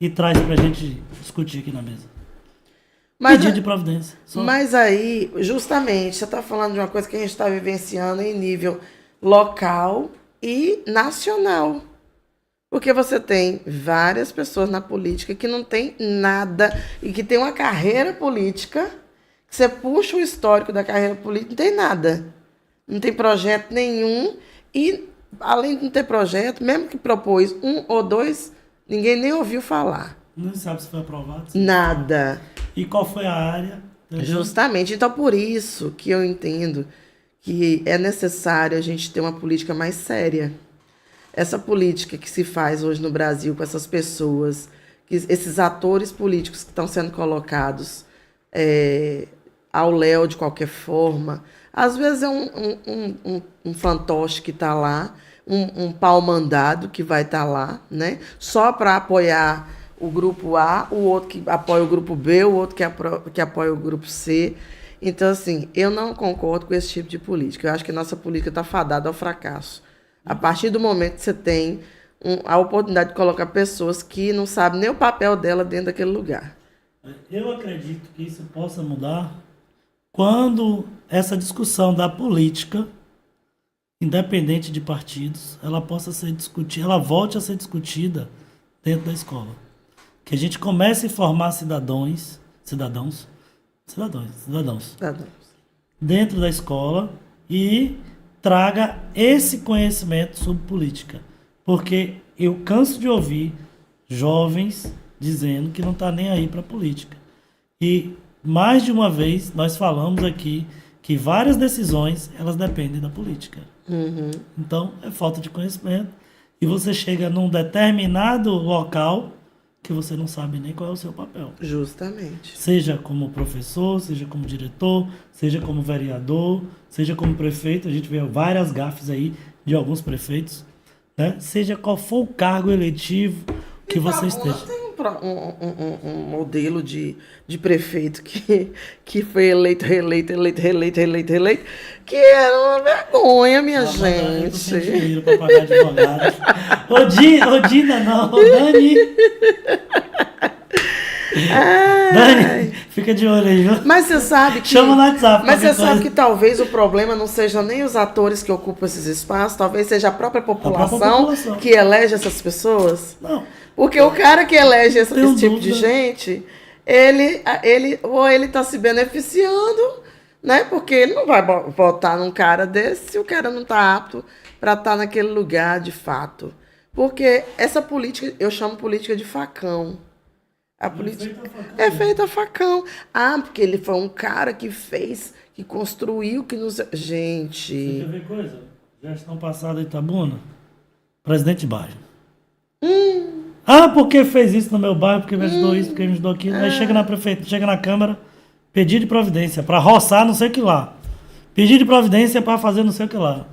e traz para a gente discutir aqui na mesa. Pedido de providência. Só. mas aí, justamente, você está falando de uma coisa que a gente está vivenciando em nível local e nacional. Porque você tem várias pessoas na política que não tem nada e que tem uma carreira política, que você puxa o histórico da carreira política, não tem nada. Não tem projeto nenhum e, além de não ter projeto, mesmo que propôs 1 ou 2, ninguém nem ouviu falar. Não sabe se foi aprovado. Nada. E qual foi a área? Entendeu? Justamente. Então, por isso que eu entendo que é necessário a gente ter uma política mais séria. Essa política que se faz hoje no Brasil com essas pessoas, esses atores políticos que estão sendo colocados é, ao léu de qualquer forma. Às vezes é um fantoche que está lá, um pau mandado que vai estar lá, né? Só para apoiar o grupo A, o outro que apoia o grupo B, o outro que apoia o grupo C. Então, assim, eu não concordo com esse tipo de política. Eu acho que nossa política está fadada ao fracasso. A partir do momento que você tem a oportunidade de colocar pessoas que não sabem nem o papel dela dentro daquele lugar. Eu acredito que isso possa mudar quando essa discussão da política, independente de partidos, ela possa ser discutida, ela volte a ser discutida dentro da escola. Que a gente comece a formar cidadãos dentro da escola e traga esse conhecimento sobre política. Porque eu canso de ouvir jovens dizendo que não está nem aí para política. E mais de uma vez nós falamos aqui que várias decisões elas dependem da política. Então é falta de conhecimento e você chega num determinado local que você não sabe nem qual é o seu papel. Justamente. Seja como professor, seja como diretor, seja como vereador, seja como prefeito. A gente vê várias gafes aí de alguns prefeitos, né? Seja qual for o cargo eletivo que você esteja. Tem um modelo de prefeito que foi eleito, reeleito, que era uma vergonha, minha Eu tô gente. sem dinheiro para pagar advogado. Dina não, Dani. Dani, fica de olho aí, viu? Mas você sabe que. Chama no WhatsApp. Mas você qualquer sabe coisa. que talvez o problema não seja nem os atores que ocupam esses espaços, talvez seja a própria população que elege essas pessoas. Não. Porque o cara que elege esse Tenho tipo de dúvida. gente, ele está se beneficiando, né? Porque ele não vai votar num cara desse se o cara não está apto para estar naquele lugar de fato. Porque essa política, eu chamo política de facão. A política é feita a facão. Ah, porque ele foi um cara que fez, que construiu, que nos... Você Gente... quer ver coisa? Gestão passada em Itabuna, presidente de bairro. Ah, porque fez isso no meu bairro, porque me ajudou isso, porque me ajudou aquilo. Aí chega na prefeitura, chega na Câmara, pedido de providência para roçar não sei o que lá. Pedido de providência para fazer não sei o que lá.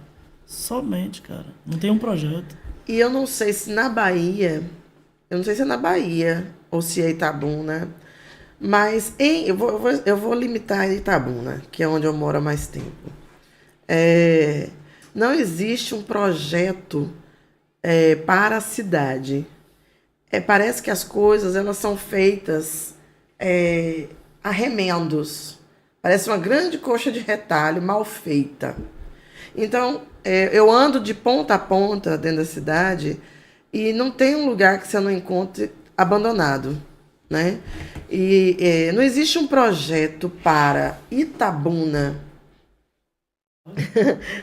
Somente, cara. Não tem um projeto. E eu não sei se na Bahia, eu não sei se é na Bahia ou se é Itabuna, mas eu vou limitar a Itabuna, que é onde eu moro há mais tempo. Não existe um projeto para a cidade. Parece que as coisas elas são feitas a remendos. Parece uma grande coxa de retalho mal feita. Então, eu ando de ponta a ponta dentro da cidade e não tem um lugar que você não encontre abandonado, né? E não existe um projeto para Itabuna.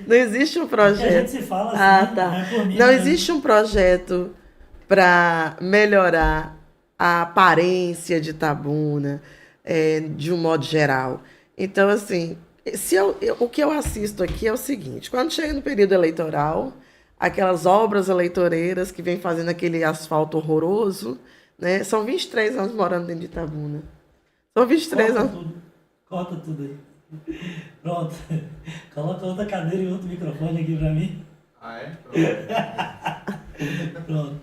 Não existe um projeto. A gente se fala assim, Tá. não é por mim, Não né? existe um projeto para melhorar a aparência de Itabuna, de um modo geral. Então, assim, o que eu assisto aqui é o seguinte: quando chega no período eleitoral, aquelas obras eleitoreiras que vem fazendo aquele asfalto horroroso, né? São 23 anos morando dentro de Itabuna. São 23 anos. Corta tudo aí. Pronto. Coloca outra cadeira e outro microfone aqui pra mim. Ah, é? Pronto.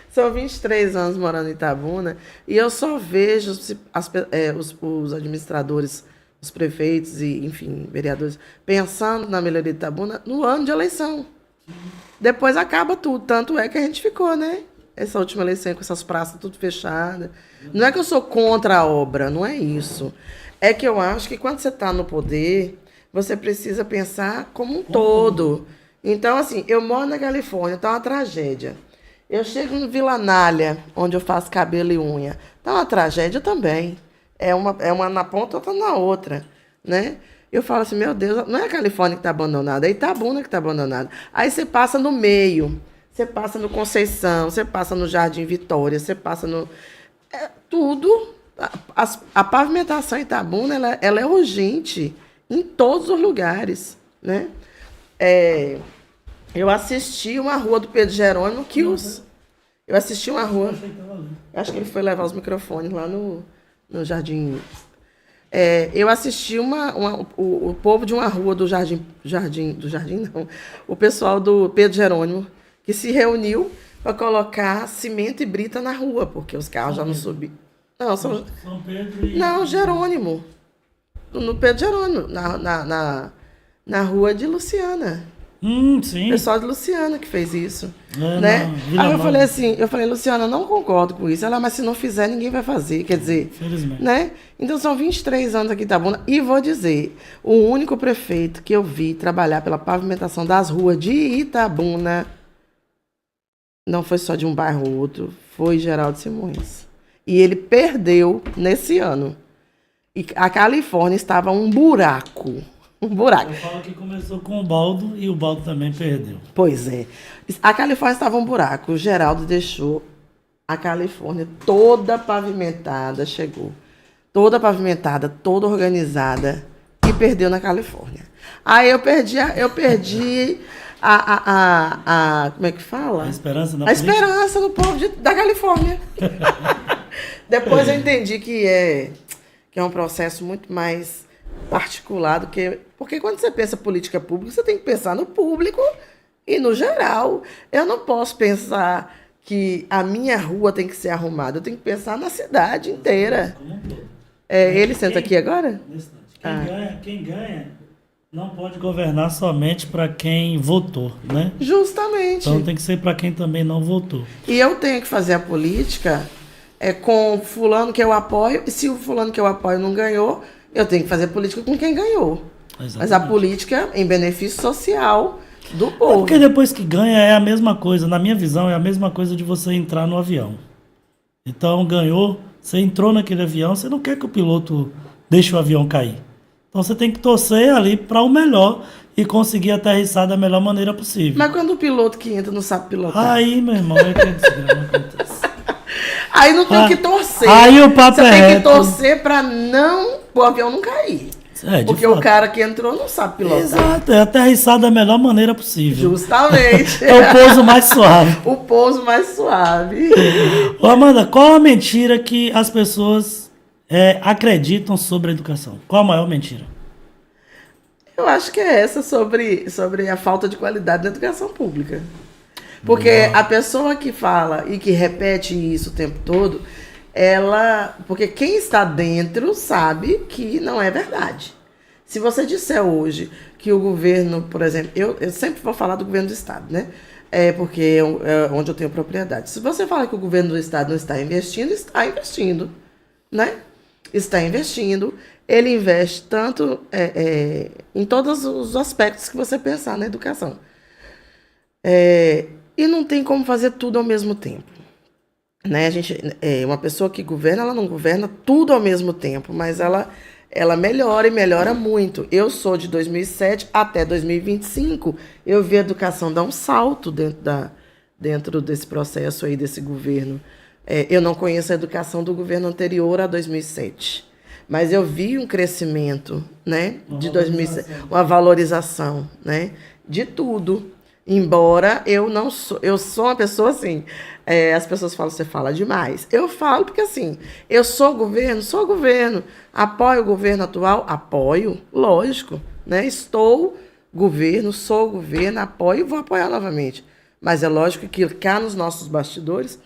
São 23 anos morando em Itabuna e eu só vejo os administradores, os prefeitos e, enfim, vereadores, pensando na melhoria de Itabuna no ano de eleição. Depois acaba tudo. Tanto é que a gente ficou, né? Essa última eleição com essas praças tudo fechadas. Não é que eu sou contra a obra, não é isso. É que eu acho que quando você está no poder, você precisa pensar como um todo. Então, assim, eu moro na Califórnia, tá uma tragédia. Eu chego no Vila Nália, onde eu faço cabelo e unha. Tá uma tragédia também. É uma na ponta, outra na outra, né? Eu falo assim, meu Deus, não é a Califórnia que está abandonada, é Itabuna que está abandonada. Aí você passa no meio, você passa no Conceição, você passa no Jardim Vitória, você passa no... tudo. A pavimentação em Itabuna, ela é urgente em todos os lugares, né? Eu assisti uma rua do Pedro Jerônimo que eu assisti uma rua... Acho que ele foi levar os microfones lá no Jardim... Eu assisti o povo de uma rua do Jardim não, o pessoal do Pedro Jerônimo, que se reuniu para colocar cimento e brita na rua, porque os carros já não subiam. Não, São Pedro e... não, Jerônimo. No Pedro Jerônimo, na rua de Luciana. Sim. O pessoal de Luciana que fez isso. Não, Vila Aí Nova. eu falei, Luciana, não concordo com isso. Ela, mas se não fizer, ninguém vai fazer. Quer dizer, Infelizmente. né? Então são 23 anos aqui em Itabuna. E vou dizer, o único prefeito que eu vi trabalhar pela pavimentação das ruas de Itabuna, não foi só de um bairro ou outro, foi Geraldo Simões. E ele perdeu nesse ano. E a Califórnia estava um buraco. Um buraco. Eu falo que começou com o Baldo e o Baldo também perdeu. Pois é. A Califórnia estava um buraco. O Geraldo deixou a Califórnia toda pavimentada, chegou. Toda pavimentada, toda organizada. E perdeu na Califórnia. Aí eu perdi como é que fala? A esperança na A política. esperança no povo da Califórnia. Depois eu entendi que é um processo muito mais particular do que... Porque quando você pensa política pública, você tem que pensar no público e no geral. Eu não posso pensar que a minha rua tem que ser arrumada. Eu tenho que pensar na cidade inteira. Como um todo. Ele senta aqui agora? Nesse instante. Quem ganha não pode governar somente para quem votou, né? Justamente. Então tem que ser para quem também não votou. E eu tenho que fazer a política com o fulano que eu apoio. E se o fulano que eu apoio não ganhou, eu tenho que fazer política com quem ganhou. Exatamente. Mas a política em benefício social do É povo. porque depois que ganha é a mesma coisa. Na minha visão, é a mesma coisa de você entrar no avião. Então ganhou, você entrou naquele avião, você não quer que o piloto deixe o avião cair. Então você tem que torcer ali para o melhor e conseguir aterrissar da melhor maneira possível. Mas quando o piloto que entra não sabe pilotar? Aí, meu irmão, é que a desgrama acontece. Aí não tem que torcer. Aí o papo Você é tem que reto. torcer para o avião não cair. De Porque fato. o cara que entrou não sabe pilotar. Exato, é aterrissar da melhor maneira possível. Justamente. É o pouso mais suave. O pouso mais suave. Ô, Amanda, qual a mentira que as pessoas acreditam sobre a educação? Qual a maior mentira? Eu acho que é essa sobre a falta de qualidade da educação pública. Porque a pessoa que fala e que repete isso o tempo todo, porque quem está dentro sabe que não é verdade. Se você disser hoje que o governo, por exemplo, eu sempre vou falar do governo do estado, né? Porque é onde eu tenho propriedade. Se você fala que o governo do estado não está investindo, né? Está investindo. Ele investe tanto em todos os aspectos que você pensar na educação. E não tem como fazer tudo ao mesmo tempo. Né? Uma pessoa que governa, ela não governa tudo ao mesmo tempo, mas ela melhora e melhora muito. Eu sou de 2007 até 2025, eu vi a educação dar um salto dentro desse processo aí, desse governo. Eu não conheço a educação do governo anterior a 2007, mas eu vi um crescimento, né, de 2007, uma valorização, né, de tudo. Embora eu sou uma pessoa assim, as pessoas falam, você fala demais. Eu falo porque assim, eu sou governo, apoio o governo atual, apoio, lógico, né? Sou governo, apoio e vou apoiar novamente. Mas é lógico que cá nos nossos bastidores,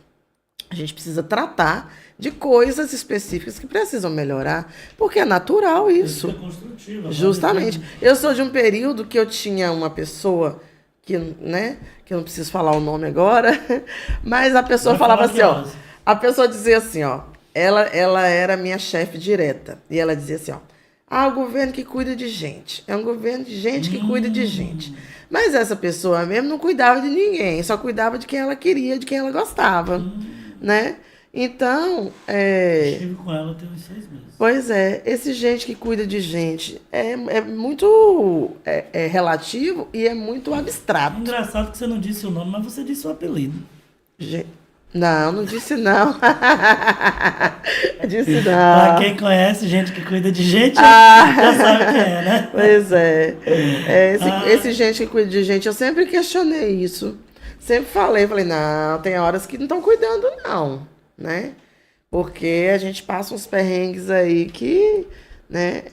a gente precisa tratar de coisas específicas que precisam melhorar, porque é natural isso. É construtivo. Justamente. Eu sou de um período que eu tinha uma pessoa que eu não preciso falar o nome agora, mas a pessoa falava assim, ó, a pessoa dizia assim, ó, ela era minha chefe direta, e ela dizia assim, ó, o governo que cuida de gente, é um governo de gente que cuida de gente. Mas essa pessoa mesmo não cuidava de ninguém, só cuidava de quem ela queria, de quem ela gostava, né? Então, estive com ela tem uns 6 meses. Pois esse gente que cuida de gente é muito relativo e é muito abstrato. Engraçado que você não disse o nome, mas você disse o apelido. Não disse não. Disse não. Pra quem conhece gente que cuida de gente, já sabe quem é, né? Pois esse gente que cuida de gente, eu sempre questionei isso. Sempre falei, não, tem horas que não estão cuidando não, né? Porque a gente passa uns perrengues aí que, né?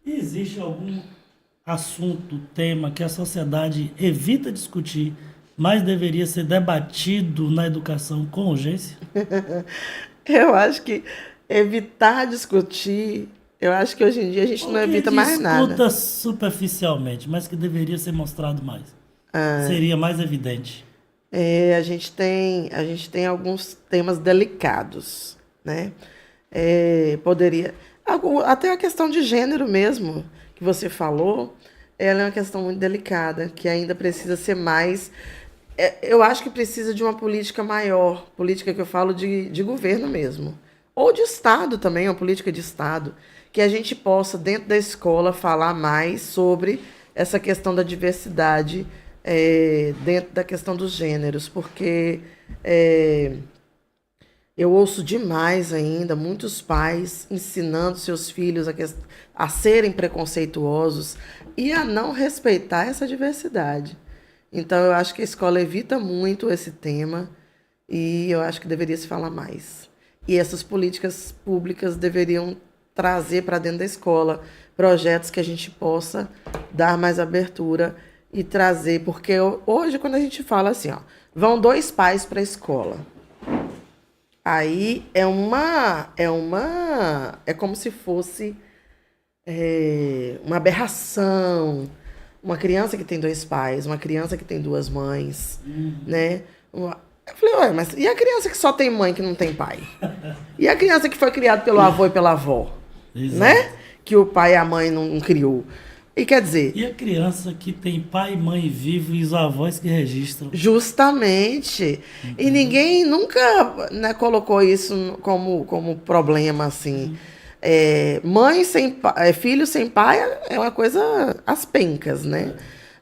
Existe algum assunto, tema que a sociedade evita discutir, mas deveria ser debatido na educação com urgência? Eu acho que evitar discutir, eu acho que hoje em dia a gente O não que evita mais nada. discuta superficialmente, mas que deveria ser mostrado mais. Seria mais evidente. A gente tem alguns temas delicados, né? Poderia. Até a questão de gênero mesmo, que você falou, ela é uma questão muito delicada, que ainda precisa ser mais. Eu acho que precisa de uma política maior, política que eu falo de governo mesmo. Ou de Estado também, uma política de Estado, que a gente possa, dentro da escola, falar mais sobre essa questão da diversidade dentro da questão dos gêneros, porque eu ouço demais ainda muitos pais ensinando seus filhos a serem preconceituosos e a não respeitar essa diversidade. Então, eu acho que a escola evita muito esse tema e eu acho que deveria se falar mais. E essas políticas públicas deveriam trazer para dentro da escola projetos que a gente possa dar mais abertura e trazer, porque hoje, quando a gente fala assim, ó, vão 2 pais para a escola. Aí é como se fosse uma aberração. Uma criança que tem 2 pais, uma criança que tem 2 mães, né? Eu falei, ué, mas e a criança que só tem mãe que não tem pai? E a criança que foi criada pelo avô e pela avó, Exato. né? Que o pai e a mãe não criou. E quer dizer, E a criança que tem pai e mãe vivo e os avós que registram? justamente. E ninguém nunca, né, colocou isso como problema, assim. Mãe sem filho sem pai é uma coisa às pencas, né?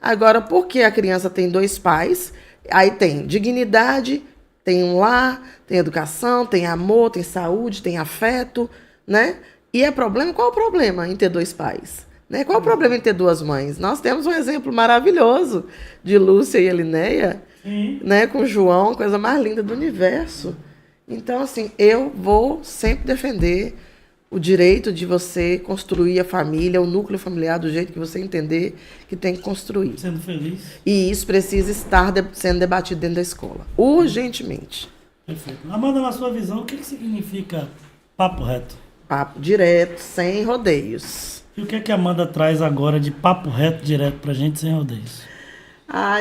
Agora, porque a criança tem 2 pais, aí tem dignidade, tem um lar, tem educação, tem amor, tem saúde, tem afeto, né? E qual é o problema em ter 2 pais? Né? Qual é o problema em ter 2 mães? Nós temos um exemplo maravilhoso de Lúcia e Elinéia, né? Com João, a coisa mais linda do universo. Então, assim, eu vou sempre defender o direito de você construir a família, o núcleo familiar do jeito que você entender que tem que construir. Sendo feliz? E isso precisa estar sendo debatido dentro da escola, urgentemente. Perfeito. Amanda, na sua visão, o que significa papo reto? Papo direto, sem rodeios. E o que a Amanda traz agora de papo reto direto pra gente sem rodeios?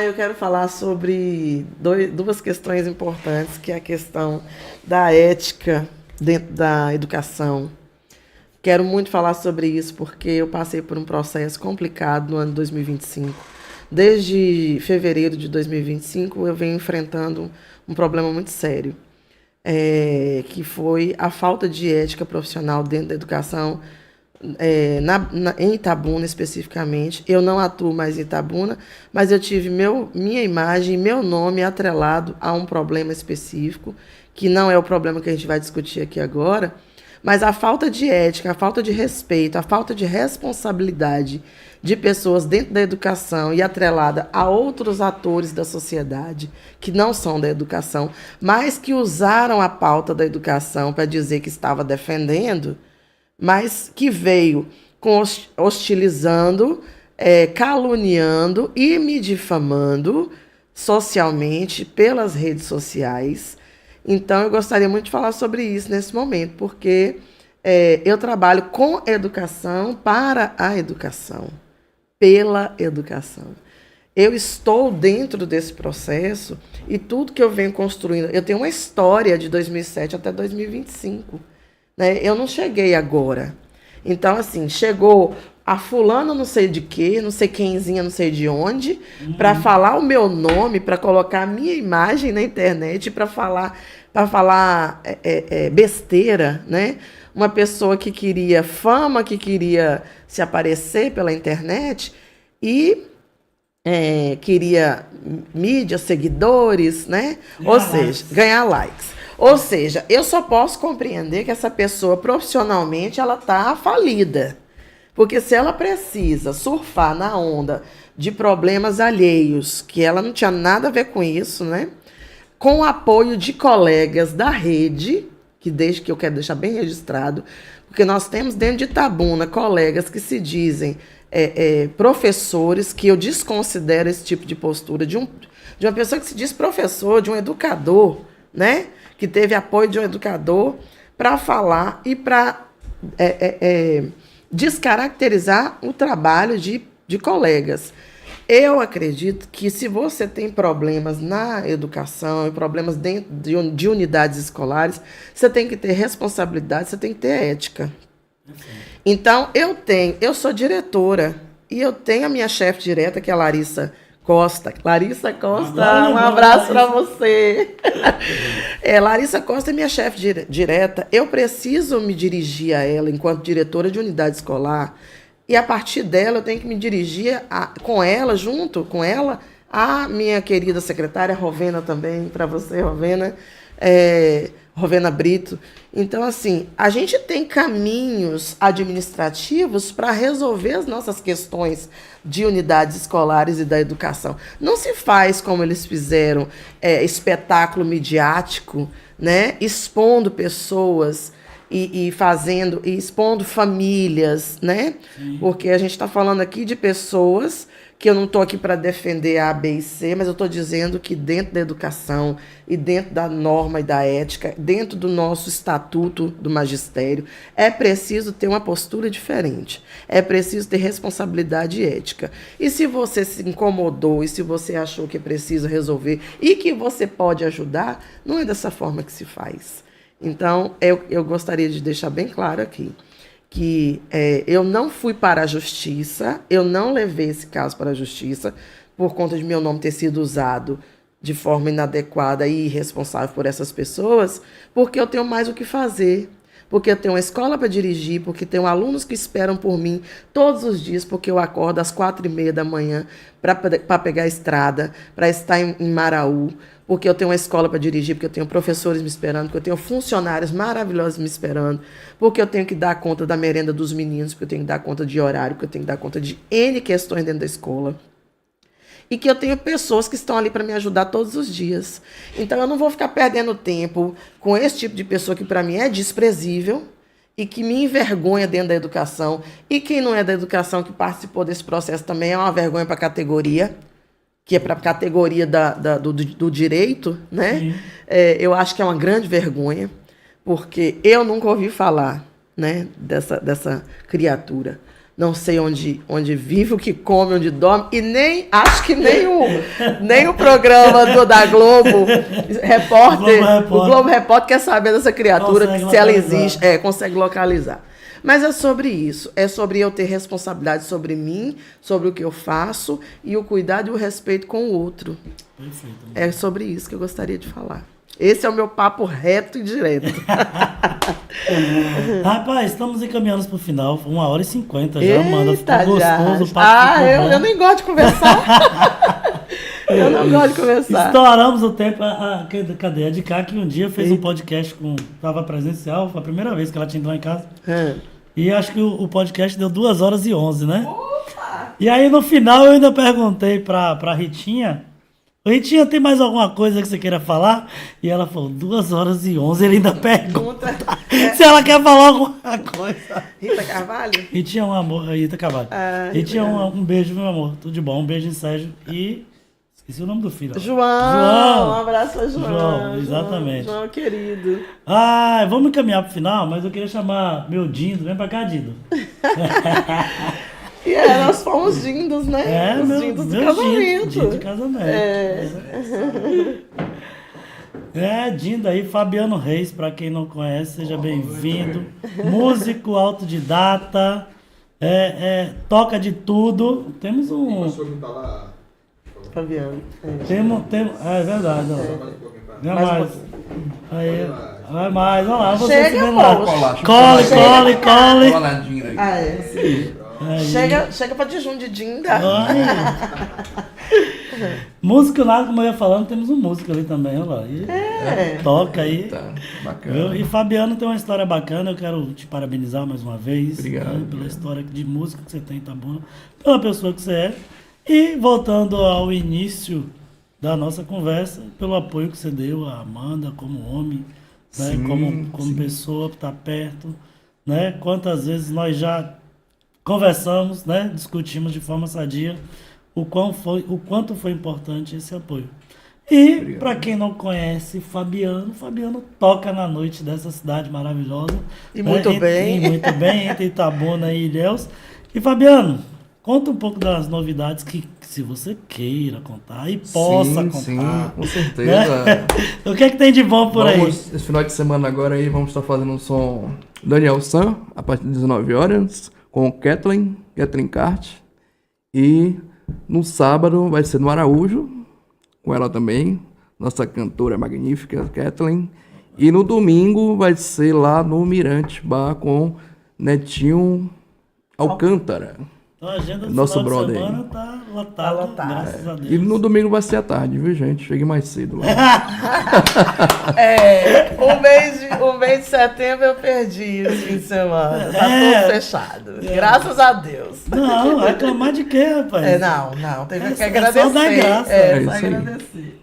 Eu quero falar sobre 2 questões importantes, que é a questão da ética dentro da educação. Quero muito falar sobre isso porque eu passei por um processo complicado no ano de 2025. Desde fevereiro de 2025, eu venho enfrentando um problema muito sério, que foi a falta de ética profissional dentro da educação, em Itabuna especificamente. Eu não atuo mais em Itabuna, mas eu tive minha imagem, meu nome atrelado a um problema específico, que não é o problema que a gente vai discutir aqui agora, mas a falta de ética, a falta de respeito, a falta de responsabilidade de pessoas dentro da educação e atrelada a outros atores da sociedade que não são da educação, mas que usaram a pauta da educação para dizer que estava defendendo, mas que veio hostilizando, caluniando e me difamando socialmente pelas redes sociais. Então, eu gostaria muito de falar sobre isso nesse momento, porque eu trabalho com educação para a educação, pela educação. Eu estou dentro desse processo e tudo que eu venho construindo, eu tenho uma história de 2007 até 2025. Né? Eu não cheguei agora. Então, assim, chegou a fulana não sei de quê, não sei quemzinha, não sei de onde, para falar o meu nome, para colocar a minha imagem na internet, para falar besteira, né? Uma pessoa que queria fama, que queria se aparecer pela internet e queria mídia, seguidores, né? Ou seja, ganhar likes. Ou seja, eu só posso compreender que essa pessoa profissionalmente ela está falida. Porque se ela precisa surfar na onda de problemas alheios, que ela não tinha nada a ver com isso, né? Com o apoio de colegas da rede, que eu quero deixar bem registrado, Porque nós temos dentro de Itabuna colegas que se dizem professores, que eu desconsidero esse tipo de postura de uma pessoa que se diz professor, de um educador, né? Que teve apoio de um educador para falar e para descaracterizar o trabalho de colegas. Eu acredito que se você tem problemas na educação e problemas dentro de unidades escolares, você tem que ter responsabilidade, você tem que ter ética. Então, eu sou diretora e eu tenho a minha chefe direta, que é a Larissa Costa. Larissa Costa, um abraço para você. Larissa Costa é minha chefe direta. Eu preciso me dirigir a ela enquanto diretora de unidade escolar. E a partir dela eu tenho que me dirigir junto com ela, a minha querida secretária Rovena também, para você, Rovena, Rovena Brito. Então, assim, a gente tem caminhos administrativos para resolver as nossas questões de unidades escolares e da educação. Não se faz como eles fizeram, espetáculo midiático, né, expondo pessoas e expondo famílias, né? Sim. Porque a gente está falando aqui de pessoas que eu não estou aqui para defender A, B e C, mas eu estou dizendo que dentro da educação e dentro da norma e da ética, dentro do nosso estatuto do magistério, é preciso ter uma postura diferente. É preciso ter responsabilidade ética. E se você se incomodou e se você achou que é preciso resolver e que você pode ajudar, não é dessa forma que se faz. Então, eu gostaria de deixar bem claro aqui que eu não fui para a justiça, eu não levei esse caso para a justiça por conta de meu nome ter sido usado de forma inadequada e irresponsável por essas pessoas, porque eu tenho mais o que fazer, porque eu tenho uma escola para dirigir, porque tenho alunos que esperam por mim todos os dias, porque eu acordo às 4h30 da manhã para pegar a estrada, para estar em Maraú, porque eu tenho uma escola para dirigir, porque eu tenho professores me esperando, porque eu tenho funcionários maravilhosos me esperando, porque eu tenho que dar conta da merenda dos meninos, porque eu tenho que dar conta de horário, porque eu tenho que dar conta de N questões dentro da escola. E que eu tenho pessoas que estão ali para me ajudar todos os dias. Então, eu não vou ficar perdendo tempo com esse tipo de pessoa que, para mim, é desprezível e que me envergonha dentro da educação. E quem não é da educação que participou desse processo também é uma vergonha para a categoria, que é para a categoria do direito, né? Eu acho que é uma grande vergonha, porque eu nunca ouvi falar, né, dessa criatura. Não sei onde vive, o que come, onde dorme, e nem acho que nem o programa da Globo Repórter, o Globo Repórter quer saber dessa criatura, se ela existe, consegue localizar. Mas é sobre isso, é sobre eu ter responsabilidade sobre mim, sobre o que eu faço, e o cuidado e o respeito com o outro. Perfeito. É sobre isso que eu gostaria de falar. Esse é o meu papo reto e direto. Rapaz, estamos encaminhando para o final. 1h50 já, Amanda. Ficou gostoso o papo. Eu nem gosto de conversar. Eu não gosto de conversar. Estouramos o tempo. Cadê? A de cá que um dia fez um podcast estava presencial. Foi a primeira vez que ela tinha ido lá em casa. E acho que o podcast deu 2h11, né? Opa! E aí no final eu ainda perguntei pra Ritinha. Ritinha, tem mais alguma coisa que você queira falar? E ela falou, 2h11, ele ainda pergunta se ela quer falar alguma coisa. Rita Carvalho? Ritinha é um amor, Rita Carvalho. Ritinha é um beijo, meu amor, tudo de bom, um beijo em Sérgio. E esqueci o nome do filho. João, um abraço pra João. Exatamente. João, querido. Vamos encaminhar pro final, mas eu queria chamar meu Dindo, vem pra cá, Dindo. E nós fomos dindos, né? Os dindos do casamento. Dindo de casamento. Dindo aí, Fabiano Reis, para quem não conhece, seja bem-vindo. Músico, autodidata, toca de tudo. Temos um... Tem pessoa que tá lá... Fabiano. É verdade. Não mais. Aí, vai mais. Olha lá, você chega, se vê lá. Cole. Coladinho aí. Chega pra Dijum de Dinda. Música lá, como eu ia falando, temos um músico ali também, olha lá. Toca aí. Tá, bacana. E Fabiano tem uma história bacana, eu quero te parabenizar mais uma vez. Obrigado. Pela história de música que você tem, tá bom? Pela pessoa que você é. E voltando ao início da nossa conversa, pelo apoio que você deu a Amanda como homem, né? Como pessoa que está perto, né? Quantas vezes nós já conversamos, né? Discutimos de forma sadia o quanto foi importante esse apoio. E, para quem não conhece Fabiano toca na noite dessa cidade maravilhosa. E muito bem. Muito bem, entre Itabuna e Ilhéus. E, Fabiano, conta um pouco das novidades que se você queira contar e possa contar. Sim, com certeza. Né? O que é que tem de bom por aí? Esse final de semana agora aí, vamos estar fazendo um som Daniel San, a partir das 19 horas, com Kathleen Cart. E no sábado vai ser no Araújo, com ela também, nossa cantora magnífica, Kathleen. E no domingo vai ser lá no Mirante Bar com Netinho Alcântara. Então a agenda do Nosso final brother de semana aí. tá lotada, graças a Deus. E no domingo vai ser à tarde, viu, gente? Chegue mais cedo lá. O mês de setembro eu perdi esse fim de semana. Tá tudo fechado. Graças a Deus. Não, reclamar de quê, rapaz? Não, tem que só agradecer. dar graça. Só isso aí. agradecer.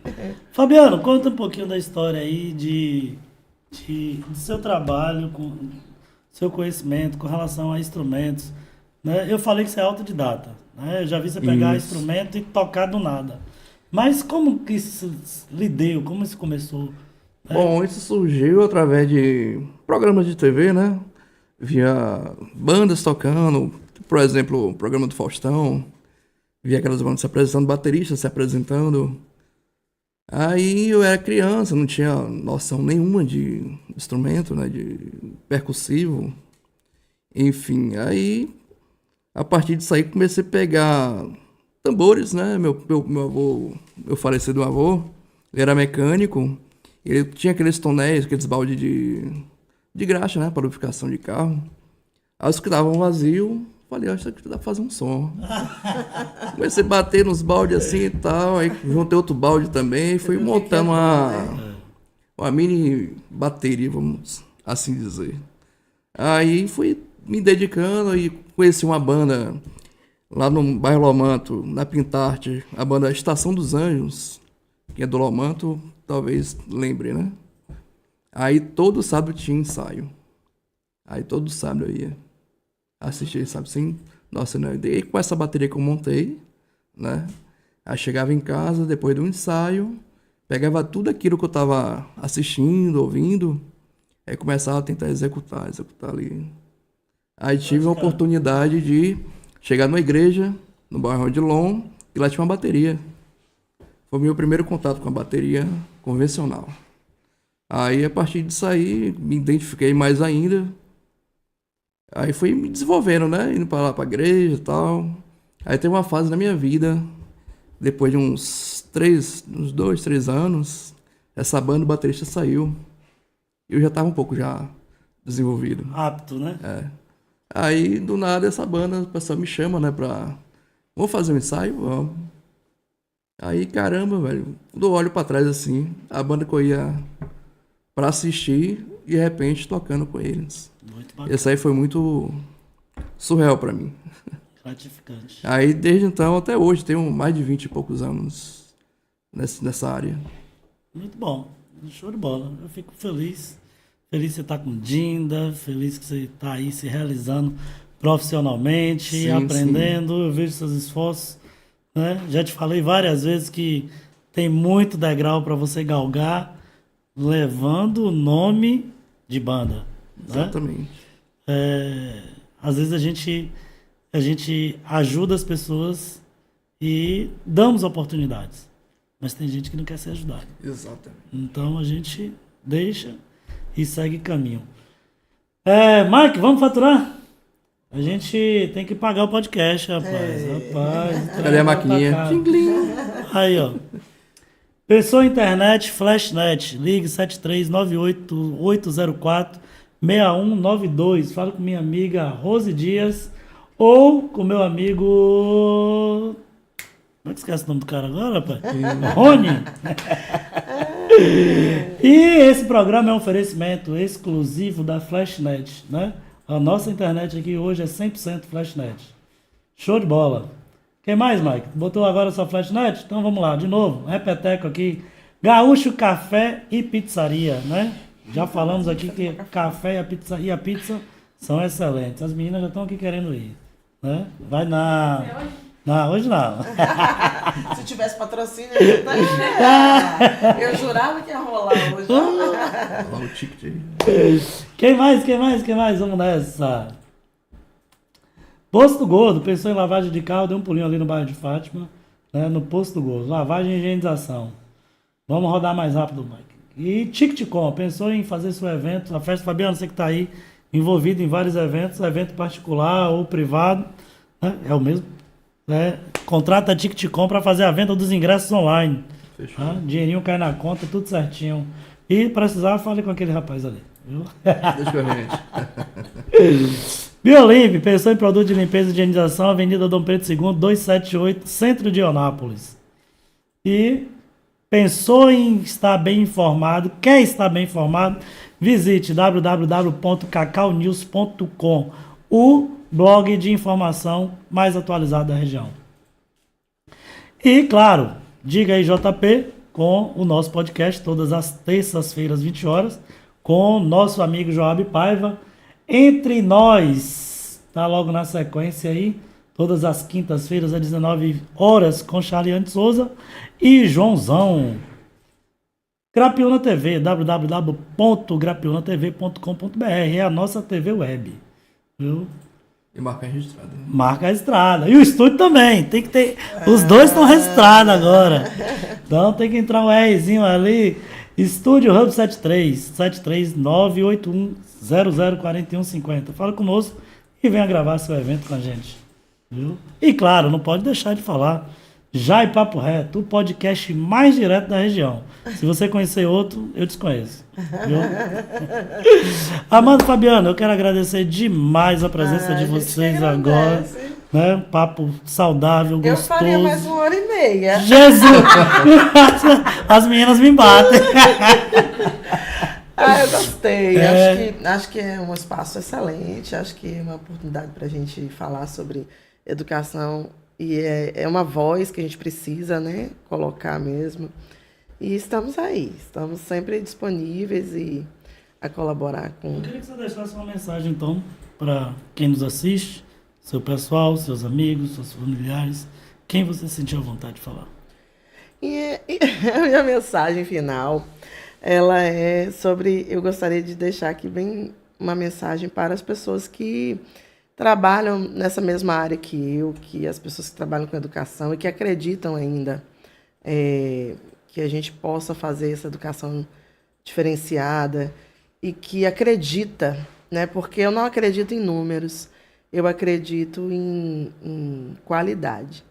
Fabiano, conta um pouquinho da história aí do seu trabalho, com seu conhecimento com relação a instrumentos. Né? Eu falei que você é autodidata. Né? Eu já vi você pegar instrumento e tocar do nada. Mas como que isso lhe deu? Como isso começou? Bom, isso surgiu através de programas de TV, né? Via bandas tocando, por exemplo, o programa do Faustão. Via aquelas bandas se apresentando, bateristas se apresentando. Aí eu era criança, não tinha noção nenhuma de instrumento, né? De percussivo. Enfim, aí a partir disso aí comecei a pegar tambores, né? Meu avô, meu falecido avô, ele era mecânico. Ele tinha aqueles tonéis, aqueles baldes de graxa, né? Para lubrificação de carro. Aí os que estavam vazios, falei, acho que dá pra fazer um som. Comecei a bater nos baldes assim e tal. Aí juntei outro balde também. Fui montando uma mini bateria, vamos assim dizer. Aí fui me dedicando e conheci uma banda lá no bairro Lomanto, na Pintarte, a banda Estação dos Anjos, que é do Lomanto, talvez lembre, né? Aí todo sábado tinha ensaio. Aí todo sábado eu ia assistir, sabe assim? Nossa, né? E com essa bateria que eu montei, né? Aí chegava em casa, depois do ensaio, pegava tudo aquilo que eu tava assistindo, ouvindo, aí começava a tentar executar ali. Aí tive a oportunidade de chegar numa igreja, no bairro Odilon, e lá tinha uma bateria. Foi o meu primeiro contato com a bateria convencional. Aí, a partir disso aí, me identifiquei mais ainda. Aí fui me desenvolvendo, né? Indo pra lá pra igreja e tal. Aí teve uma fase na minha vida, depois de uns 2, 3 anos, essa banda, o baterista saiu. Eu já tava um pouco já desenvolvido. Apto, né? Aí, do nada, essa banda, o pessoal me chama, né, vamos fazer um ensaio? Vamos. Aí, caramba, velho, quando eu olho pra trás, assim, a banda que eu ia pra assistir, de repente, tocando com eles. Muito bacana. Esse aí foi muito surreal pra mim. Gratificante. Aí, desde então, até hoje, tenho mais de 20 e poucos anos nessa área. Muito bom. Show de bola. Eu fico feliz. Feliz que você está com Dinda, feliz que você está aí se realizando profissionalmente, Sim, aprendendo. Sim. Eu vejo seus esforços. Né? Já te falei várias vezes que tem muito degrau para você galgar, levando o nome de banda. Exatamente. Né? Às vezes a gente ajuda as pessoas e damos oportunidades, mas tem gente que não quer ser ajudada. Exatamente. Então a gente deixa e segue caminho. Mike, vamos faturar? A gente tem que pagar o podcast, rapaz. Cadê a maquininha? Aí, ó. Pessoa Internet, Flashnet, ligue 7398-804-6192. Fala com minha amiga Rose Dias ou com meu amigo... Como é que esquece o nome do cara agora, rapaz? Rony. E esse programa é um oferecimento exclusivo da Flashnet, né? A nossa internet aqui hoje é 100% Flashnet. Show de bola. Quem mais, Mike? Botou agora sua Flashnet? Então vamos lá, de novo, repeteco aqui. Gaúcho Café e Pizzaria, né? Já falamos aqui que café e a pizza são excelentes. As meninas já estão aqui querendo ir, né? Vai na... Não, hoje não. Se tivesse patrocínio, eu jurava que ia rolar hoje. Olha o ticket aí. Quem mais? Vamos nessa. Posto do Gordo, pensou em lavagem de carro, deu um pulinho ali no bairro de Fátima, né, no Posto do Gordo. Lavagem e higienização. Vamos rodar mais rápido, Mike. E Ticketcom, pensou em fazer seu evento, a festa Fabiano, você que está aí, envolvido em vários eventos, evento particular ou privado, né, é o mesmo. Contrata a Ticketcom para fazer a venda dos ingressos online. Fechou. Tá? Dinheirinho cai na conta, tudo certinho. E precisar, fale com aquele rapaz ali. Viu? Deixa com a gente. Biolimp, pensou em produto de limpeza e higienização, Avenida Dom Pedro II, 278, Centro de Eunápolis. E pensou em estar bem informado, quer estar bem informado, visite www.cacaunews.com, o blog de informação mais atualizado da região. E, claro, diga aí JP, com o nosso podcast, todas as terças-feiras, 20 horas, com nosso amigo Joab Paiva, Entre Nós, tá logo na sequência aí, todas as quintas-feiras, às 19 horas, com Charliane Souza e Joãozão. Grapiúna TV, www.grapiunatv.com.br, é a nossa TV web, viu? E marca registrada. Né? Marca registrada. E o estúdio também. Tem que ter. Os dois estão registrados agora. Então tem que entrar um Rzinho ali. Estúdio Hub 73981004150. Fala conosco e venha gravar seu evento com a gente. Viu? E claro, não pode deixar de falar. Já e Papo Reto, o podcast mais direto da região. Se você conhecer outro, eu desconheço. Viu? Amanda e Fabiano, eu quero agradecer demais a presença de vocês agora. Né? Um papo saudável, gostoso. Eu faria mais 1h30. Jesus! As meninas me batem. Eu gostei. Acho que é um espaço excelente. Acho que é uma oportunidade para a gente falar sobre educação. E é uma voz que a gente precisa, né, colocar mesmo. E estamos aí, estamos sempre disponíveis e a colaborar com... Eu queria que você deixasse uma mensagem, então, para quem nos assiste, seu pessoal, seus amigos, seus familiares, quem você sentiu à vontade de falar. E a minha mensagem final, ela é sobre... Eu gostaria de deixar aqui bem uma mensagem para as pessoas que trabalham nessa mesma área que eu, que as pessoas que trabalham com educação e que acreditam ainda que a gente possa fazer essa educação diferenciada e que acredita, né? Porque eu não acredito em números, eu acredito em qualidade.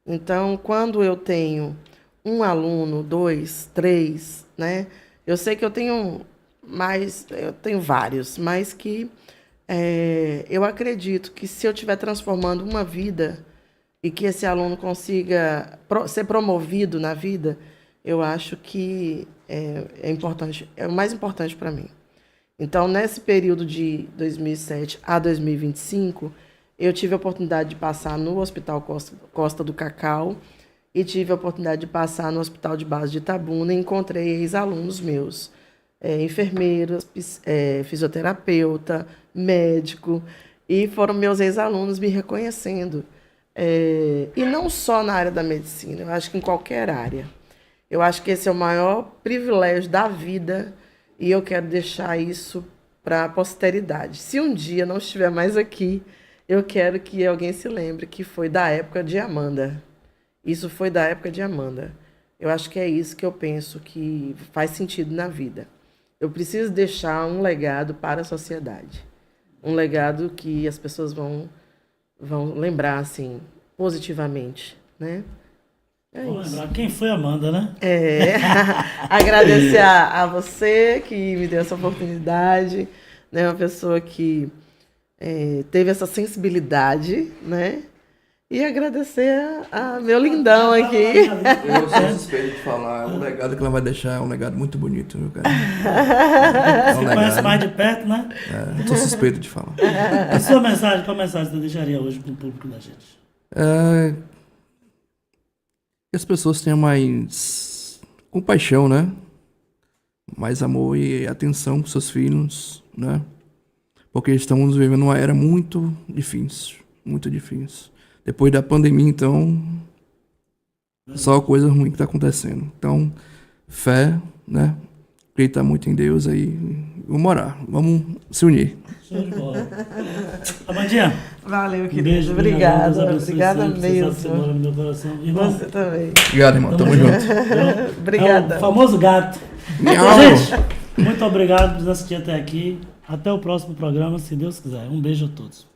Então, quando eu tenho um aluno, 2, 3, né? Eu sei que eu tenho vários, mas que eu acredito que se eu estiver transformando uma vida e que esse aluno consiga ser promovido na vida, eu acho que é importante, é o mais importante para mim. Então, nesse período de 2007 a 2025, eu tive a oportunidade de passar no Hospital Costa do Cacau e tive a oportunidade de passar no Hospital de Base de Itabuna e encontrei ex-alunos meus, enfermeiros, fisioterapeuta, médico, e foram meus ex-alunos me reconhecendo. E não só na área da medicina, eu acho que em qualquer área. Eu acho que esse é o maior privilégio da vida e eu quero deixar isso para a posteridade. Se um dia não estiver mais aqui, eu quero que alguém se lembre que foi da época de Amanda. Isso foi da época de Amanda. Eu acho que é isso que eu penso que faz sentido na vida. Eu preciso deixar um legado para a sociedade. Um legado que as pessoas vão lembrar, assim, positivamente, né? Vamos lembrar quem foi a Amanda, né? Agradecer a você que me deu essa oportunidade, né? Uma pessoa que teve essa sensibilidade, né? E agradecer a meu lindão aqui. Eu sou suspeito de falar, o legado que ela vai deixar é um legado muito bonito, viu, cara? Você conhece mais de perto, né? Eu sou suspeito de falar. A sua mensagem, qual mensagem você deixaria hoje para o público da gente? Que as pessoas tenham mais compaixão, né? Mais amor e atenção com seus filhos, né? porque estamos vivendo uma era muito difícil, muito difícil. Depois da pandemia, então, só coisa ruim que está acontecendo. Então, fé, né? Acreditar muito em Deus aí, vamos orar, vamos se unir. Show de bola. Amandinha, Valeu, um querido. beijo. Obrigada. Deus abençoe Obrigada sempre, você sabe que você mora mesmo. no meu coração. Irmão, Você também. Obrigado, irmão. Tamo junto. Obrigada. É o famoso gato. Miau. Gente, muito obrigado por assistir até aqui. Até o próximo programa, se Deus quiser. Um beijo a todos.